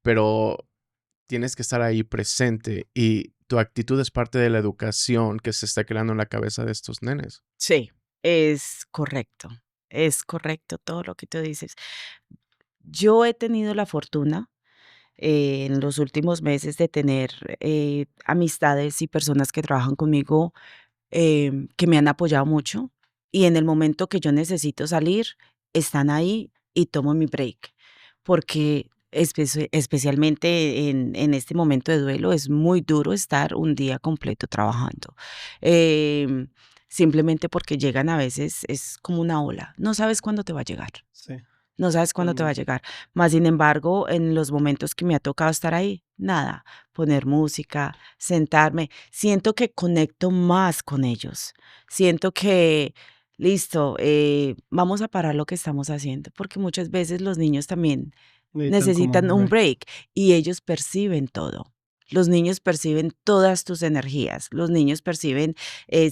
pero tienes que estar ahí presente y tu actitud es parte de la educación que se está creando en la cabeza de estos nenes. sí, es correcto. Es correcto todo lo que tú dices. Yo he tenido la fortuna en los últimos meses de tener amistades y personas que trabajan conmigo que me han apoyado mucho y en el momento que yo necesito salir, están ahí y tomo mi break, porque especialmente en este momento de duelo es muy duro estar un día completo trabajando. Em, Simplemente porque llegan a veces, es como una ola, no sabes cuándo te va a llegar. Sí. No sabes cuándo te va a llegar. Más sin embargo, en los momentos que me ha tocado estar ahí, nada, poner música, sentarme, siento que conecto más con ellos. Siento que, listo, vamos a parar lo que estamos haciendo, porque muchas veces los niños también Necesitan como necesitan un un break. break y ellos perciben todo. Los niños perciben todas tus energías. Los niños perciben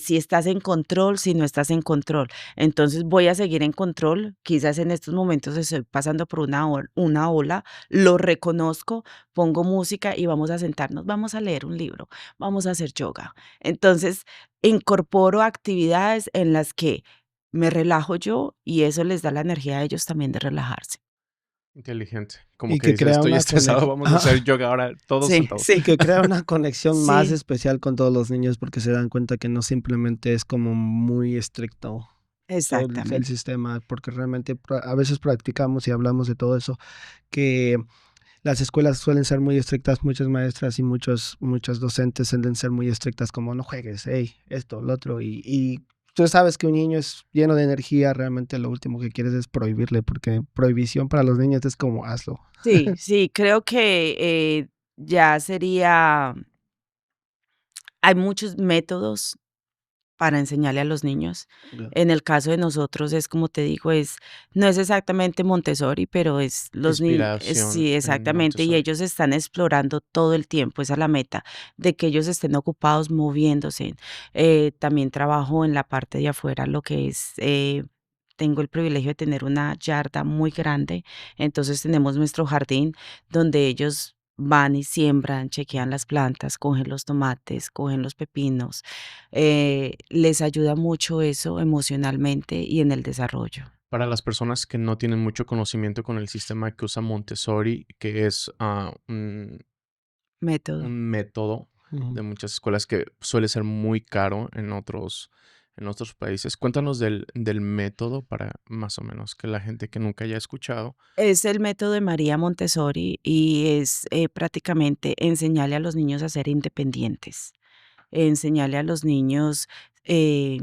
si estás en control, si no estás en control. Entonces voy a seguir en control. Quizás en estos momentos estoy pasando por una ola, lo reconozco, pongo música y vamos a sentarnos, vamos a leer un libro, vamos a hacer yoga. Entonces incorporo actividades en las que me relajo yo y eso les da la energía a ellos también de relajarse. Inteligente. Como Y que que dice, crea estoy una estresado, conexión. vamos a hacer yoga ahora, todos Sí, sentados. Y sí, que crea una conexión más sí, especial con todos los niños porque se dan cuenta que no simplemente es como muy estricto todo el exactamente. sistema, porque realmente a veces practicamos y hablamos de todo eso, que las escuelas suelen ser muy estrictas, muchas maestras y muchos docentes suelen ser muy estrictas como no juegues, hey, esto, lo otro, y tú sabes que un niño es lleno de energía, realmente lo último que quieres es prohibirle, porque prohibición para los niños es como hazlo. Sí, sí, creo que ya sería, hay muchos métodos para enseñarle a los niños. Ya. En el caso de nosotros es como te digo, no es exactamente Montessori, pero es los niños, Inspiración sí, en exactamente, y Montessori. ellos están explorando todo el tiempo, esa es la meta, de que ellos estén ocupados moviéndose. También trabajo en la parte de afuera, lo que es, tengo el privilegio de tener una yarda muy grande, entonces tenemos nuestro jardín donde ellos van y siembran, chequean las plantas, cogen los tomates, cogen los pepinos, les ayuda mucho eso emocionalmente y en el desarrollo. Para las personas que no tienen mucho conocimiento con el sistema que usa Montessori, que es Método. un método Ujú. de muchas escuelas que suele ser muy caro en otros países. Cuéntanos del método para más o menos que la gente que nunca haya escuchado. Es el método de María Montessori y es prácticamente enseñarle a los niños a ser independientes, enseñarle a los niños eh,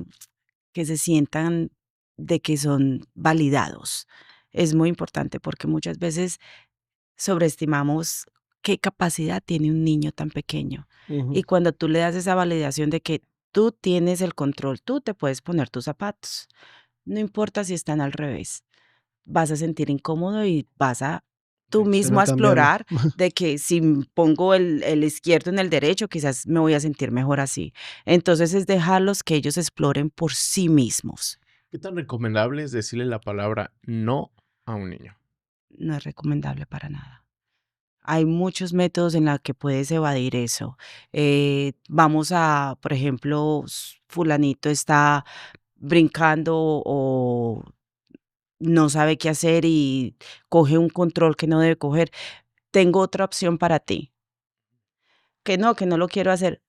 que se sientan de que son validados. Es muy importante porque muchas veces sobreestimamos qué capacidad tiene un niño tan pequeño. Y Ujú. cuando tú le das esa validación de que tú tienes el control, tú te puedes poner tus zapatos. No importa si están al revés, vas a sentir incómodo y vas a tú mismo Sería a cambiarlo. explorar de que si pongo el izquierdo en el derecho, quizás me voy a sentir mejor así. Entonces es dejarlos que ellos exploren por sí mismos. ¿Qué tan recomendable es decirle la palabra no a un niño? No es recomendable para nada. Hay muchos métodos en los que puedes evadir eso. Vamos a, por ejemplo, fulanito está brincando o no sabe qué hacer y coge un control que no debe coger. Tengo otra opción para ti. Que no lo quiero hacer.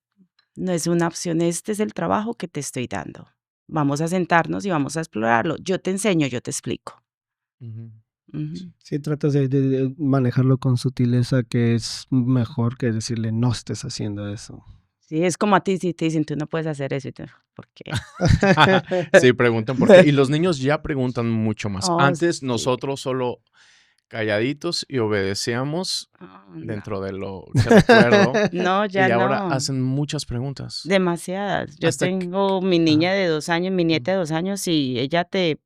No es una opción, este es el trabajo que te estoy dando. Vamos a sentarnos y vamos a explorarlo. Yo te enseño, yo te explico. Ujú. Ujú. Sí, tratas de manejarlo con sutileza, que es mejor que decirle no estés haciendo eso. Sí, es como a ti, si te dicen, tú no puedes hacer eso, y tú, ¿por qué? Sí, preguntan por qué. Y los niños ya preguntan mucho más. Oh, Antes sí. nosotros solo calladitos y obedecíamos Oh, no. dentro de lo que recuerdo. No, ya Y ahora no. hacen muchas preguntas. Demasiadas. Yo Hasta que... tengo mi niña Ajá. de 2 años, mi nieta de 2 años, y ella te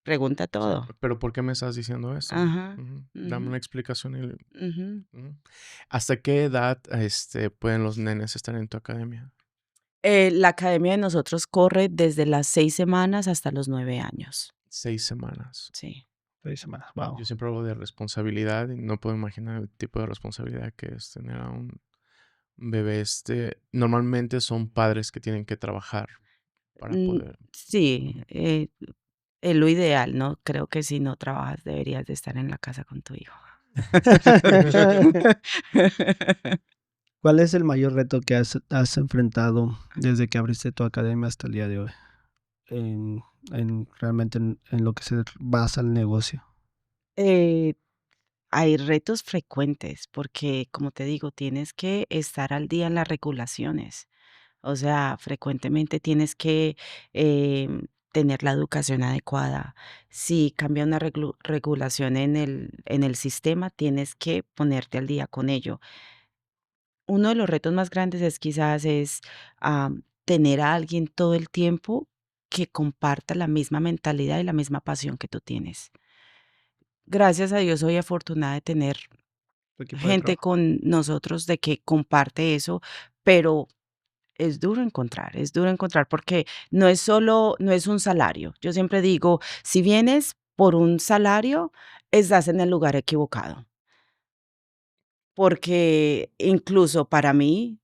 pregunta Sí, todo. pero ¿por qué me estás diciendo eso? Ajá. Ujú. Dame Ujú, una explicación. ujú. Ujú. ¿Hasta qué edad pueden los nenes estar en tu academia? La academia de nosotros corre desde las 6 semanas hasta los 9 años. 6 semanas. Sí. 6 semanas, wow. Yo siempre hablo de responsabilidad y no puedo imaginar el tipo de responsabilidad que es tener a un bebé. Normalmente son padres que tienen que trabajar para poder. Sí, es lo ideal, ¿no? Creo que si no trabajas deberías de estar en la casa con tu hijo. ¿Cuál es el mayor reto que has enfrentado desde que abriste tu academia hasta el día de hoy? En, realmente en lo que se basa el negocio. Eh, Hay retos frecuentes porque, como te digo, tienes que estar al día en las regulaciones. O sea, frecuentemente tienes que tener la educación adecuada. Si cambia una regulación en el sistema, tienes que ponerte al día con ello. Uno de los retos más grandes es quizás tener a alguien todo el tiempo que comparta la misma mentalidad y la misma pasión que tú tienes. Gracias a Dios soy afortunada de tener Tu equipo de gente trabajo. con nosotros de que comparte eso, pero es duro encontrar porque no es un salario. Yo siempre digo, si vienes por un salario, estás en el lugar equivocado, porque incluso para mí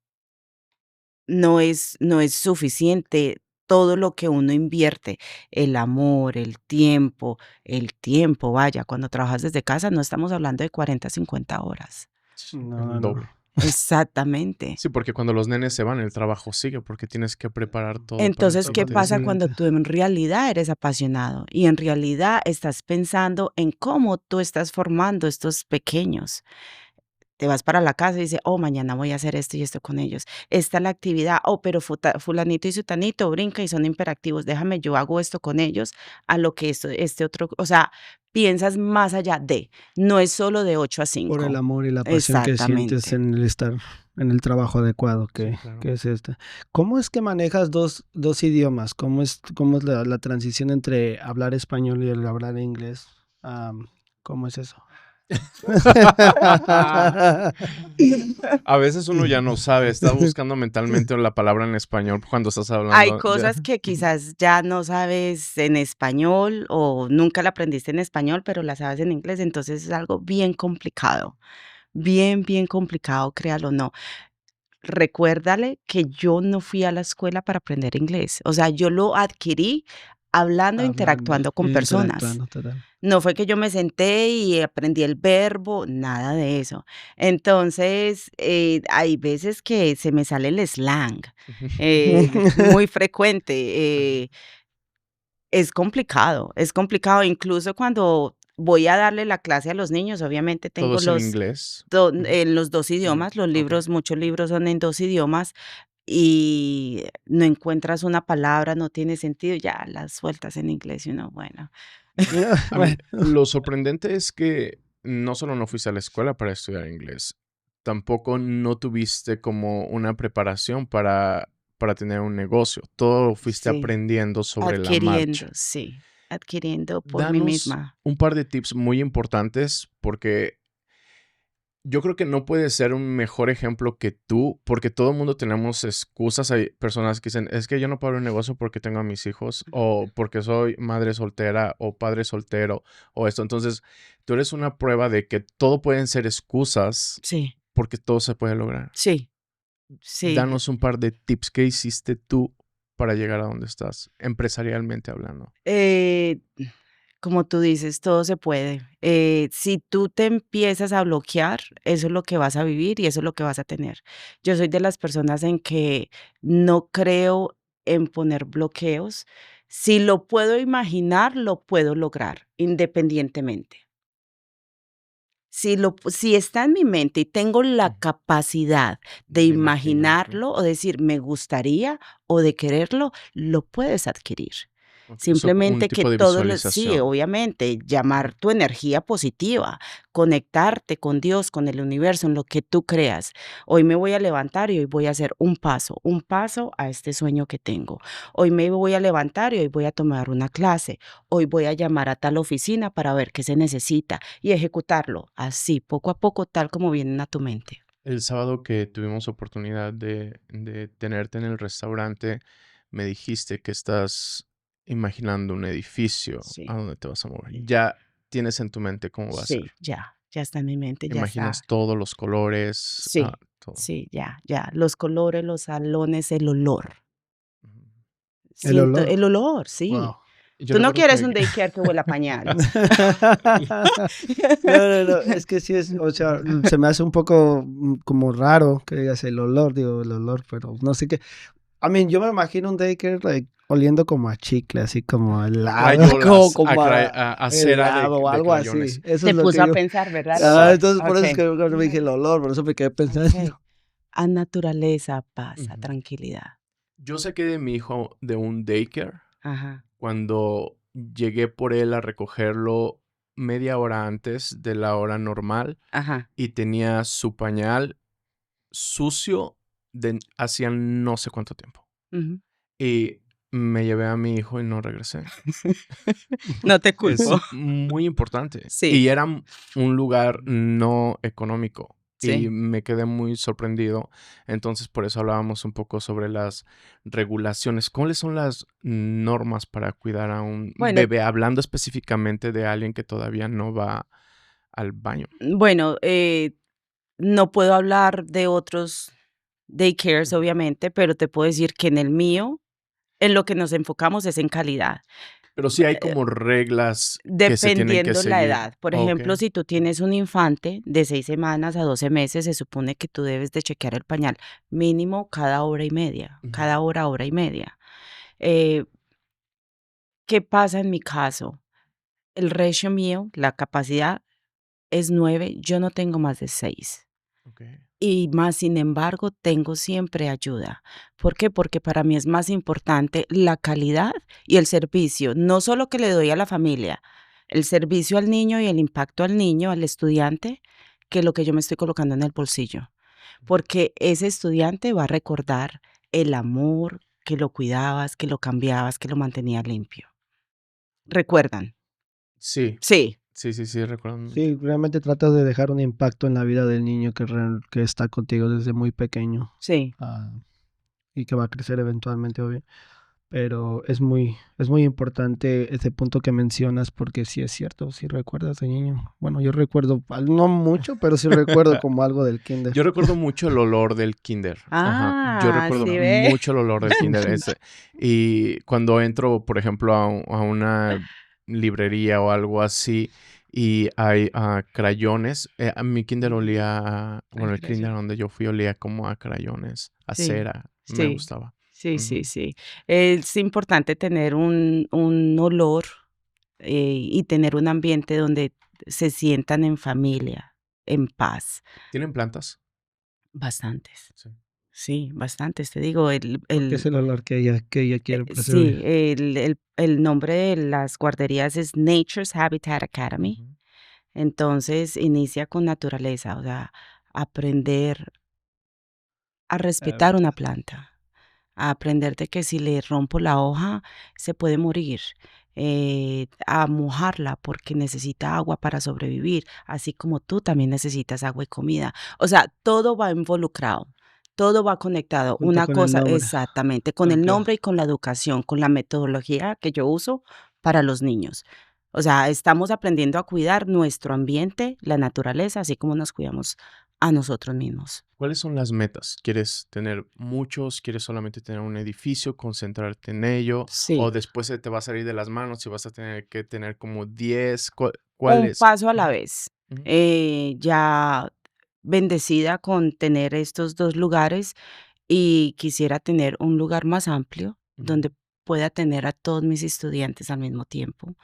no es suficiente todo lo que uno invierte, el amor, el tiempo, vaya, cuando trabajas desde casa no estamos hablando de 40, 50 horas. No, no, El no. doble. Exactamente. Sí, porque cuando los nenes se van, el trabajo sigue porque tienes que preparar todo para el Entonces, ¿qué Para el siguiente pasa día. cuando siguiente. tú en realidad eres apasionado y en realidad estás pensando en cómo tú estás formando estos pequeños? te vas para la casa y dices, oh, mañana voy a hacer esto y esto con ellos. Esta es la actividad, oh, pero fulanito y sutanito brinca y son hiperactivos, déjame, yo hago esto con ellos, a lo que este otro, o sea, piensas más allá no es solo de 8 a Por el 5. amor y la pasión que sientes Exactamente. en el estar en el trabajo adecuado Sí, que, claro. que es este. ¿Cómo es que manejas dos idiomas? ¿Cómo es la transición entre hablar español y el hablar inglés? ¿Cómo es eso? A veces uno ya no sabe, está buscando mentalmente la palabra en español cuando estás Hay hablando. cosas que quizás ya no sabes en español o nunca la aprendiste en español, pero la sabes en inglés, entonces es algo bien complicado, bien, bien complicado, créalo o no. Recuérdale que yo no fui a la escuela para aprender inglés, o sea, yo lo adquirí hablando, Hablando, interactuando con personas. interactuando, total. No fue que yo me senté y aprendí el verbo, nada de eso. Entonces, hay veces que se me sale el slang, muy frecuente. Es complicado. Incluso cuando voy a darle la clase a los niños, obviamente Todo tengo es en inglés. en los 2 idiomas, los Ok. libros, muchos libros son en 2 idiomas, y no encuentras una palabra, no tiene sentido, ya las sueltas en inglés y uno, bueno. A mí, lo sorprendente es que no solo no fuiste a la escuela para estudiar inglés, tampoco no tuviste como una preparación para tener un negocio. Todo lo fuiste Sí, aprendiendo sobre la marcha. adquiriendo por mí Danos misma. un par de tips muy importantes porque yo creo que no puede ser un mejor ejemplo que tú, porque todo el mundo tenemos excusas. Hay personas que dicen, es que yo no puedo abrir un negocio porque tengo a mis hijos, o porque soy madre soltera, o padre soltero, o esto. Entonces, tú eres una prueba de que todo pueden ser excusas Sí, porque todo se puede lograr. sí. Danos un par de tips que hiciste tú para llegar a donde estás, empresarialmente hablando. Eh, como tú dices, todo se puede. Si tú te empiezas a bloquear, eso es lo que vas a vivir y eso es lo que vas a tener. Yo soy de las personas en que no creo en poner bloqueos. Si lo puedo imaginar, lo puedo lograr, independientemente. Si está en mi mente y tengo la capacidad de De imaginarlo. imaginarlo o decir me gustaría o de quererlo, lo puedes adquirir. Ok, un Simplemente que tipo de sí, visualización. obviamente, llamar tu energía positiva, conectarte con Dios, con el universo, en lo que tú creas. Hoy me voy a levantar y hoy voy a hacer un paso a este sueño que tengo. Hoy me voy a levantar y hoy voy a tomar una clase. Hoy voy a llamar a tal oficina para ver qué se necesita y ejecutarlo así, poco a poco, tal como vienen a tu mente. El sábado que tuvimos oportunidad de tenerte en el restaurante, me dijiste que estás imaginando un edificio a Sí, donde te vas a mover. sí, Ya tienes en tu mente cómo va a ser. sí, ya está en mi mente, ya Imaginas está. todos los colores, Sí, todo. sí, ya. Los colores, los salones, el olor. Ujú. El Siento olor. el olor, Wow. sí. Yo Tú no recuerdo que quieres me... un daycare que huela a pañal. No, es que sí es, o sea, se me hace un poco como raro que digas el olor, digo, el olor, pero no sé qué. Yo me imagino un daycare like, oliendo como a chicle, así como a helado, Crayolas, como a a cera helado o de algo así. crayones. Eso Te es lo puso que a yo. pensar, ¿verdad? El olor. Entonces por eso es que Okey, cuando me dije el olor, por eso me quedé pensando. okey. A naturaleza, paz, a Ujú. tranquilidad. Yo saqué de mi hijo de un daycare Ajá, cuando llegué por él a recogerlo media hora antes de la hora normal ajá. y tenía su pañal sucio de hacía no sé cuánto tiempo. Ujú. Y me llevé a mi hijo y no regresé. No te Es culpo. muy importante. Sí, Y era un lugar no económico. Y sí. me quedé muy sorprendido. Entonces, por eso hablábamos un poco sobre las regulaciones. ¿Cuáles son las normas para cuidar a un Bueno bebé? Hablando específicamente de alguien que todavía no va al baño. bueno, no puedo hablar de otros daycares, Ujú. obviamente, pero te puedo decir que en el mío, en lo que nos enfocamos es en calidad. Pero sí hay como reglas que se tienen que Dependiendo la seguir. edad. Por Ok. ejemplo, si tú tienes un infante de 6 semanas a 12 meses, se supone que tú debes de chequear el pañal mínimo cada hora y media, Ujú. cada hora, hora y media. Eh, ¿Qué pasa en mi caso? El ratio mío, la capacidad es 9, yo no tengo más de 6. Ok. Y más sin embargo, tengo siempre ayuda. ¿Por qué? Porque para mí es más importante la calidad y el servicio, no solo que le doy a la familia, el servicio al niño y el impacto al niño, al estudiante, que lo que yo me estoy colocando en el bolsillo. Porque ese estudiante va a recordar el amor, que lo cuidabas, que lo cambiabas, que lo mantenía limpio. ¿Recuerdan? Sí, Sí, sí, recuerdo mucho. Sí, realmente tratas de dejar un impacto en la vida del niño que está contigo desde muy pequeño sí. y que va a crecer eventualmente, obvio. Pero es muy importante ese punto que mencionas porque sí es cierto, sí recuerdas de niño. Bueno, yo recuerdo, no mucho, pero sí recuerdo como algo del kinder. Yo recuerdo mucho el olor del kinder. Ajá. Yo recuerdo Sí ve. mucho el olor del kinder ese. Y cuando entro, por ejemplo, a una librería o algo así y hay crayones, a mi kinder olía, bueno, el kinder donde yo fui olía como a crayones, a Sí, cera. Me sí, gustaba. sí, Ujú. sí, sí. Es importante tener un olor y tener un ambiente donde se sientan en familia, en paz. ¿Tienen plantas? Bastantes. Sí. Sí, bastantes. Te digo, Porque es el olor que ella quiere sí, percibir. el nombre de las guarderías es Nature's Habitat Academy. Ujú. Entonces inicia con naturaleza, o sea, aprender a respetar una planta, a aprender de que si le rompo la hoja se puede morir, a mojarla porque necesita agua para sobrevivir, así como tú también necesitas agua y comida. O sea, todo va involucrado, todo va conectado. Junto Una con el cosa nombre. exactamente, con el Ok. nombre y con la educación, con la metodología que yo uso para los niños. O sea, estamos aprendiendo a cuidar nuestro ambiente, la naturaleza, así como nos cuidamos a nosotros mismos. ¿Cuáles son las metas? ¿Quieres tener muchos? ¿Quieres solamente tener un edificio, concentrarte en ello? ¿O Sí. después se te va a salir de las manos y vas a tener que tener como 10? ¿Cuál Un es? paso a la Ujú, vez. ujú, Ya bendecida con tener estos 2 lugares y quisiera tener un lugar más amplio ujú. donde pueda tener a todos mis estudiantes al mismo tiempo,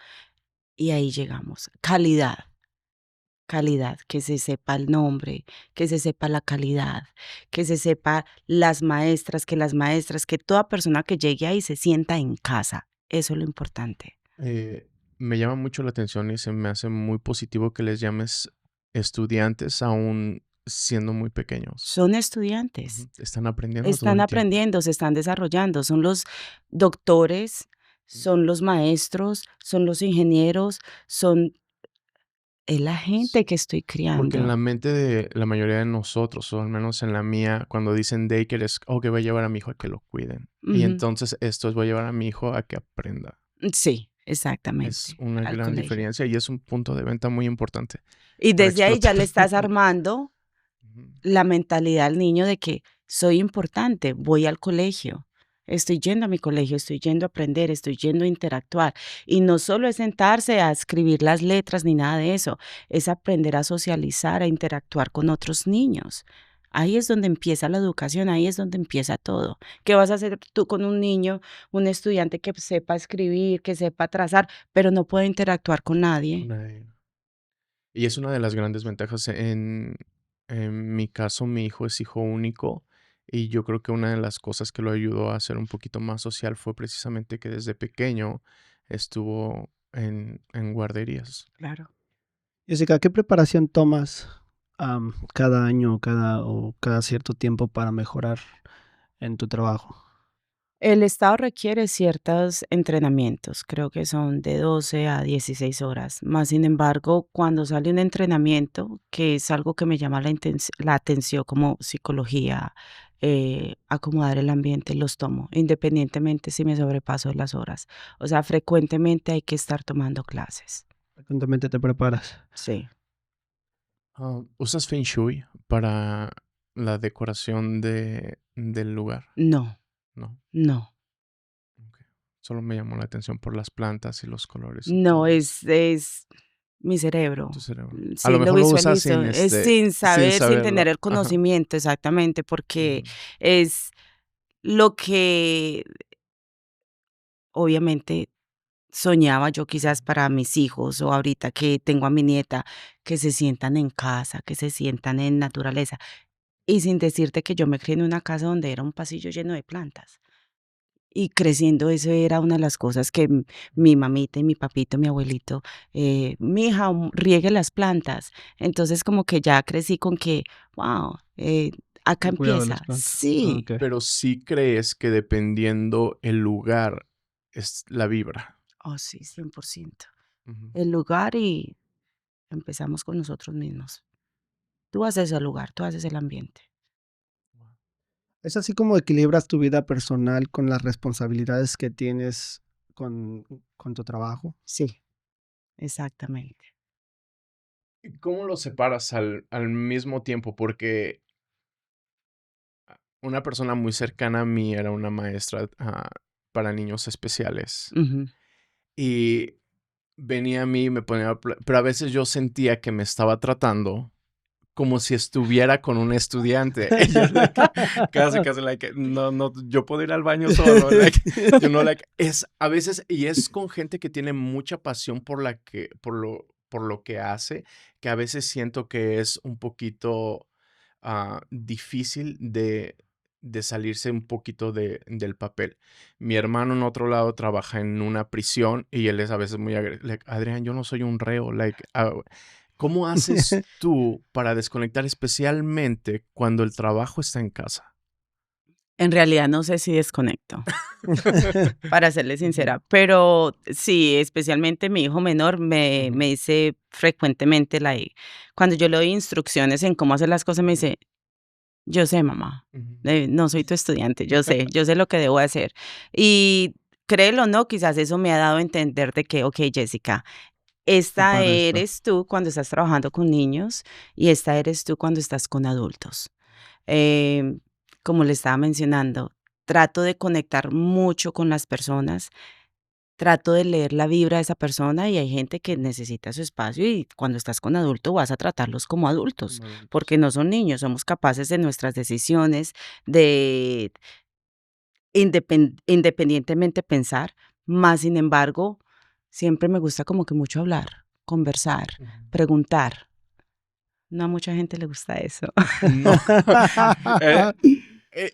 y ahí llegamos. Calidad, que se sepa el nombre, que se sepa la calidad, que se sepa las maestras, que toda persona que llegue ahí se sienta en casa. Eso es lo importante. Me llama mucho la atención y se me hace muy positivo que les llames estudiantes aún siendo muy pequeños. Son estudiantes. Ujú. Están aprendiendo todo Están el tiempo. aprendiendo, se están desarrollando, son los doctores, son los maestros, son los ingenieros, es la S- gente que estoy Porque en criando. la mente de la mayoría de nosotros, o al menos en la mía, cuando dicen daycare es, oh, que voy a llevar a mi hijo a que lo cuiden. Y Ujú. entonces esto es, voy a llevar a mi hijo a que aprenda. Sí, Es exactamente, una al gran colegio. diferencia y es un punto de venta muy importante Y para desde ahí ya explotar. le estás armando Ujú. la mentalidad al niño de que soy importante, voy al colegio, estoy yendo a mi colegio, estoy yendo a aprender, estoy yendo a interactuar. Y no solo es sentarse a escribir las letras ni nada de eso, es aprender a socializar, a interactuar con otros niños. Ahí es donde empieza la educación, ahí es donde empieza todo. ¿Qué vas a hacer tú con un niño, un estudiante que sepa escribir, que sepa trazar, pero no puede interactuar con nadie? Una- Y es una de las grandes ventajas. En mi caso, mi hijo es hijo único y yo creo que una de las cosas que lo ayudó a ser un poquito más social fue precisamente que desde pequeño estuvo en guarderías. Claro. Jessica, ¿qué preparación tomas cada año o cada cierto tiempo para mejorar en tu trabajo? El Estado requiere ciertos entrenamientos, creo que son de 12 a 16 horas. Más sin embargo, cuando sale un entrenamiento, que es algo que me llama la atención como psicología, acomodar el ambiente, los tomo, independientemente si me sobrepaso las horas. O sea, frecuentemente hay que estar tomando clases. ¿Frecuentemente te preparas? Sí. ¿Usas Feng Shui para la decoración del lugar? No, No. no. Ok. Solo me llamó la atención por las plantas y los colores y No, todo eso. es mi Tu cerebro. cerebro. A lo Sí, lo mejor lo usas visualizo. Es sin sin saber, sin saberlo. tener el Ajá. conocimiento, exactamente, porque Ujú. es lo que obviamente soñaba yo quizás para mis hijos o ahorita que tengo a mi nieta, que se sientan en casa, que se sientan en naturaleza. Y sin decirte que yo me crié en una casa donde era un pasillo lleno de plantas. Y creciendo eso era una de las cosas que mi mamita y mi papito, mi abuelito, mija, riegue las plantas. Entonces como que ya crecí con que, wow, acá El cuidado de las empieza. plantas. Sí, Ok. Pero sí crees que dependiendo el lugar es la vibra. oh sí, 100%. Ujú. El lugar y empezamos con nosotros mismos. Tú haces el lugar, tú haces el ambiente. Es así como equilibras tu vida personal con las responsabilidades que tienes con tu trabajo. Sí, exactamente. ¿Y cómo lo separas al mismo tiempo? Porque una persona muy cercana a mí era una maestra para niños especiales. Ujú. Y venía a mí y me ponía, pero a veces yo sentía que me estaba tratando como si estuviera con un estudiante. Ella, like, casi, like, no, yo puedo ir al baño solo, like, es a veces, y es con gente que tiene mucha pasión por lo que hace, que a veces siento que es un poquito difícil de salirse un poquito del papel. Mi hermano en otro lado trabaja en una prisión y él es a veces muy like, Adrián, yo no soy un reo, like, ¿cómo haces tú para desconectar especialmente cuando el trabajo está en casa? En realidad no sé si desconecto, para serle sincera, pero sí, especialmente mi hijo menor me Ujú. me dice frecuentemente, like, cuando yo le doy instrucciones en cómo hacer las cosas, me dice: "Yo sé, mamá, Ujú. no soy tu estudiante, yo sé lo que debo hacer". Y créelo o no, quizás eso me ha dado a entender de que, okey, Jessica, esta Separa esto. eres tú cuando estás trabajando con niños y esta eres tú cuando estás con adultos. Em, Como le estaba mencionando, trato de conectar mucho con las personas, trato de leer la vibra de esa persona y hay gente que necesita su espacio y cuando estás con adulto vas a tratarlos como adultos, Como adultos. porque no son niños, somos capaces de nuestras decisiones, de independientemente pensar, más sin embargo, siempre me gusta como que mucho hablar, conversar, Ujú. preguntar. No a mucha gente le gusta eso. No. Eh, eh,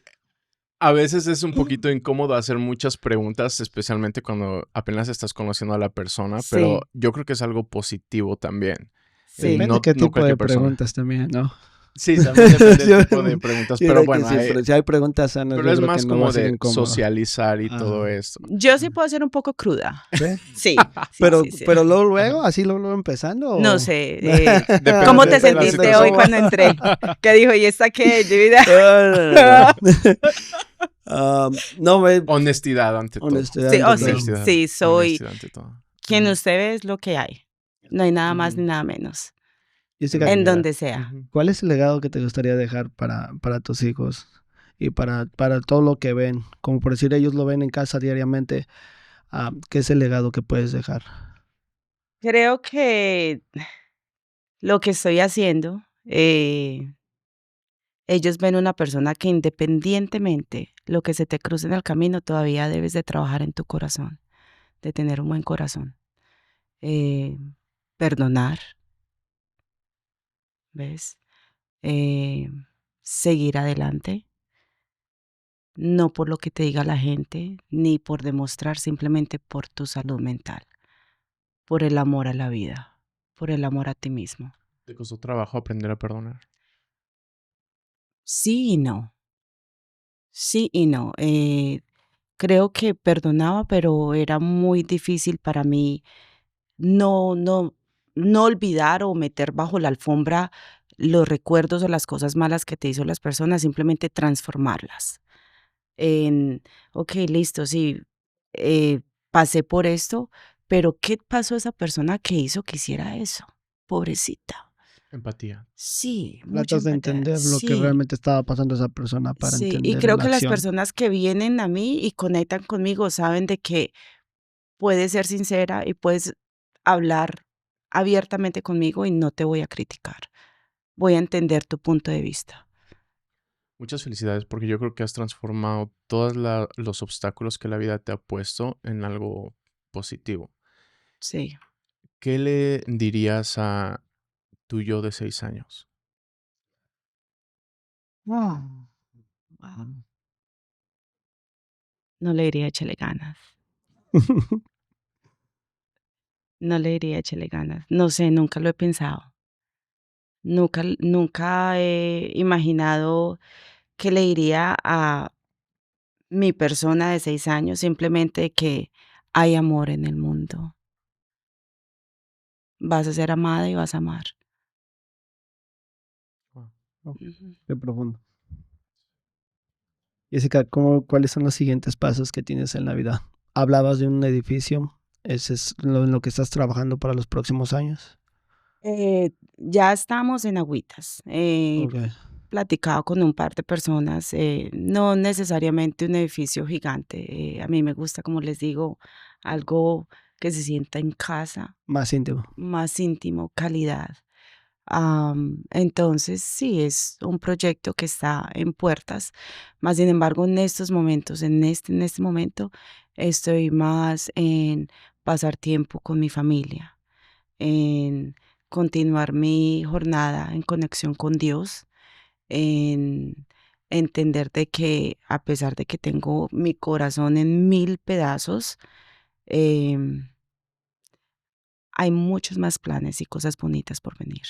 a veces es un poquito incómodo hacer muchas preguntas, especialmente cuando apenas estás conociendo a la persona, pero Sí, yo creo que es algo positivo también. sí. Depende qué No tipo de cualquier persona. preguntas también, ¿no? Sí, también depende del Yo tipo de preguntas, pero creo que bueno, sí, pero si hay preguntas sanas, pero yo es creo que más no va a como ser de incómodo. socializar y todo Ajá. esto. Yo sí puedo ser un poco cruda. ¿Sí? Sí, sí, Pero, sí, sí. pero luego, Ajá. así luego empezando. No ¿O? sé, ¿cómo te Depende de la sentiste hoy situación. cuando entré? ¿Qué dijo? ¿Y esta qué? Yo vida. No, no, no. No, Honestidad ante todo. honestidad Sí, ante oh, sí, todo. Honestidad. sí, soy Honestidad ante todo. quien Ujú, usted ve es lo que hay. No hay nada más ni Ujú. nada menos, en Jessica, en realidad. donde sea. Ujú. ¿cuál es el legado que te gustaría dejar para tus hijos y para todo lo que ven? Como por decir, ellos lo ven en casa diariamente. ¿Qué es el legado que puedes dejar? Creo que lo que estoy haciendo, ellos ven una persona que independientemente lo que se te cruce en el camino, todavía debes de trabajar en tu corazón, de tener un buen corazón. Eh, Perdonar, ¿ves? Eh, Seguir adelante, no por lo que te diga la gente, ni por demostrar, simplemente por tu salud mental, por el amor a la vida, por el amor a ti mismo. ¿Te costó trabajo aprender a perdonar? Sí y no, sí y no. Creo que perdonaba, pero era muy difícil para mí no, no, no olvidar o meter bajo la alfombra los recuerdos o las cosas malas que te hizo las personas, simplemente transformarlas en, ok, listo, sí, eh, pasé por esto, pero ¿qué pasó a esa persona que hizo que hiciera eso? Pobrecita. Empatía. Sí, mucha Tratas de empatía. entender lo que Sí, realmente estaba pasando a esa persona para sí. Y entender creo la que las acción. personas que vienen a mí y conectan conmigo saben de que puedes ser sincera y puedes hablar abiertamente conmigo y no te voy a criticar. Voy a entender tu punto de vista. Muchas felicidades porque yo creo que has transformado todos los obstáculos que la vida te ha puesto en algo positivo. Sí. ¿Qué le dirías a tu yo de 6 años? Wow. No le diría échele ganas. No le diría échele ganas. No sé, nunca lo he pensado. Nunca he imaginado que le diría a mi persona de 6 años simplemente que hay amor en el mundo. Vas a ser amada y vas a amar. Wow. Oh, Ujú. qué profundo. Jessica, ¿cuáles son los siguientes pasos que tienes en la vida? Hablabas de un edificio, ¿ese es en lo que estás trabajando para los próximos años? Ya estamos en agüitas. Ok, Platicado con un par de personas, no necesariamente un edificio gigante. A mí me gusta, como les digo, algo que se sienta en casa, más íntimo. más íntimo, calidad. Entonces, sí, es un proyecto que está en puertas, más sin embargo, en estos momentos, en este momento, estoy más en pasar tiempo con mi familia, en continuar mi jornada en conexión con Dios, en entender de que a pesar de que tengo mi corazón en 1000 pedazos, em, hay muchos más planes y cosas bonitas por venir.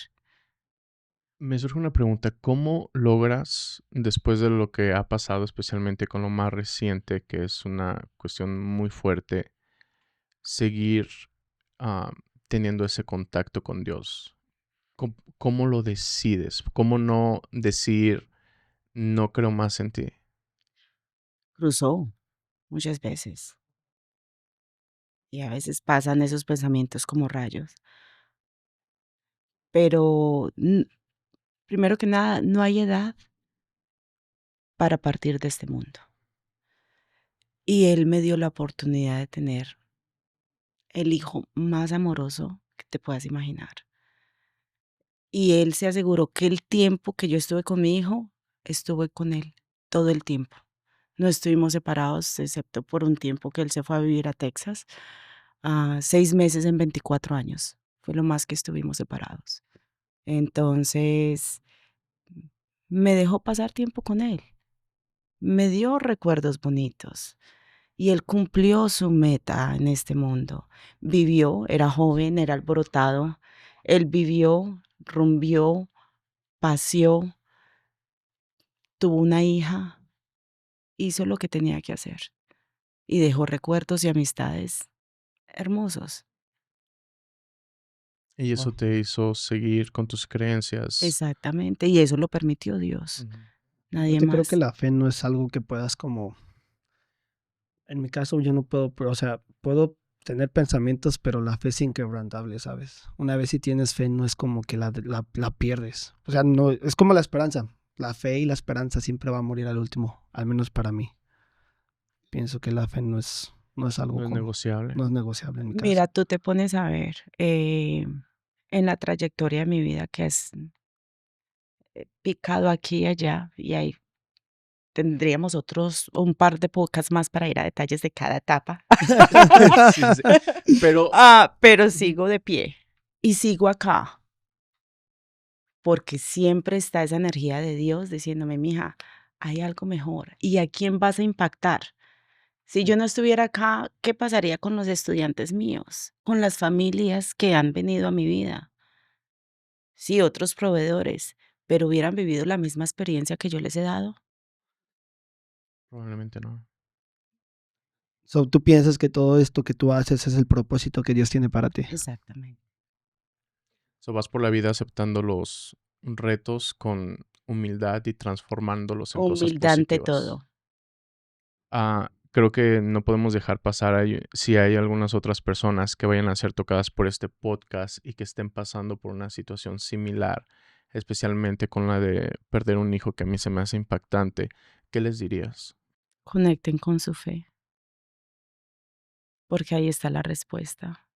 Me surge una pregunta, ¿cómo logras, después de lo que ha pasado, especialmente con lo más reciente, que es una cuestión muy fuerte, seguir ah, teniendo ese contacto con Dios? ¿Cómo lo decides? ¿Cómo no decir, no creo más en ti? Cruzó muchas veces y a veces pasan esos pensamientos como rayos, pero primero que nada, no hay edad para partir de este mundo. Y él me dio la oportunidad de tener el hijo más amoroso que te puedas imaginar. Y él se aseguró que el tiempo que yo estuve con mi hijo, estuve con él todo el tiempo. No estuvimos separados, excepto por un tiempo que él se fue a vivir a Texas. 6 meses en 24 años. Fue lo más que estuvimos separados. Entonces, me dejó pasar tiempo con él. Me dio recuerdos bonitos. Y él cumplió su meta en este mundo. Vivió, era joven, era alborotado. Él vivió, rumbió, paseó, tuvo una hija, hizo lo que tenía que hacer y dejó recuerdos y amistades hermosos. Y eso Wow. te hizo seguir con tus creencias. Exactamente, y eso lo permitió Dios, Ujú. nadie Aparte creo que más. la fe no es algo que puedas como, en mi caso yo no puedo, pero, o sea, puedo tener pensamientos, pero la fe es inquebrantable, ¿sabes? Una vez si tienes fe no es como que la pierdes. O sea, no, es como la esperanza. La fe y la esperanza siempre va a morir al último, al menos para mí. Pienso que la fe no es algo No es como, negociable. no es negociable en mi caso. Mira, tú te pones a ver en la trayectoria de mi vida que has picado aquí y allá, y ahí tendríamos otros un par de podcasts más para ir a detalles de cada etapa. Sí, sí, sí. Pero, Pero ujú, sigo de pie y sigo acá, porque siempre está esa energía de Dios diciéndome, mija, hay algo mejor. ¿Y a quién vas a impactar? Si yo no estuviera acá, ¿qué pasaría con los estudiantes míos? Con las familias que han venido a mi vida. Sí, otros proveedores, pero hubieran vivido la misma experiencia que yo les he dado. probablemente no. So, tú piensas que todo esto que tú haces es el propósito que Dios tiene para ti. Exactamente. So, vas por la vida aceptando los retos con humildad y transformándolos en cosas Humildad ante positivas. todo. Creo que no podemos dejar pasar si hay algunas otras personas que vayan a ser tocadas por este podcast y que estén pasando por una situación similar, especialmente con la de perder un hijo que a mí se me hace impactante. ¿Qué les dirías? Conecten con su fe, porque ahí está la respuesta.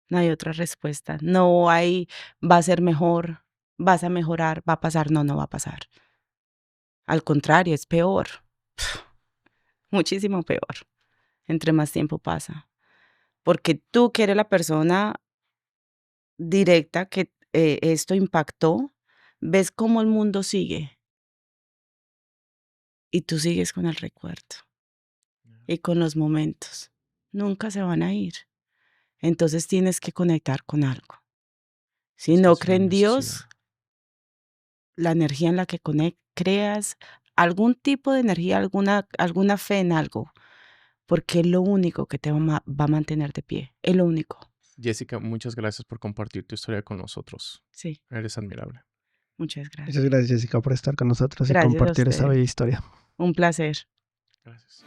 No hay otra respuesta. No hay, va a ser mejor, vas a mejorar, va a pasar. No, no va a pasar. Al contrario, es peor, muchísimo peor, entre más tiempo pasa. Porque tú que eres la persona directa que esto impactó, ves cómo el mundo sigue. y tú sigues con el recuerdo y con los momentos. Nunca se van a ir. Entonces tienes que conectar con algo. Si Sí, no es una creen en necesidad. Dios, la energía en la que creas, algún tipo de energía, alguna fe en algo, porque es lo único que te va a mantener de pie. Es lo único. Jessica, muchas gracias por compartir tu historia con nosotros. Sí, Eres admirable. muchas gracias. Muchas gracias, Jessica, por estar con nosotros y Gracias a compartir esta ustedes. bella historia. Un placer. Gracias.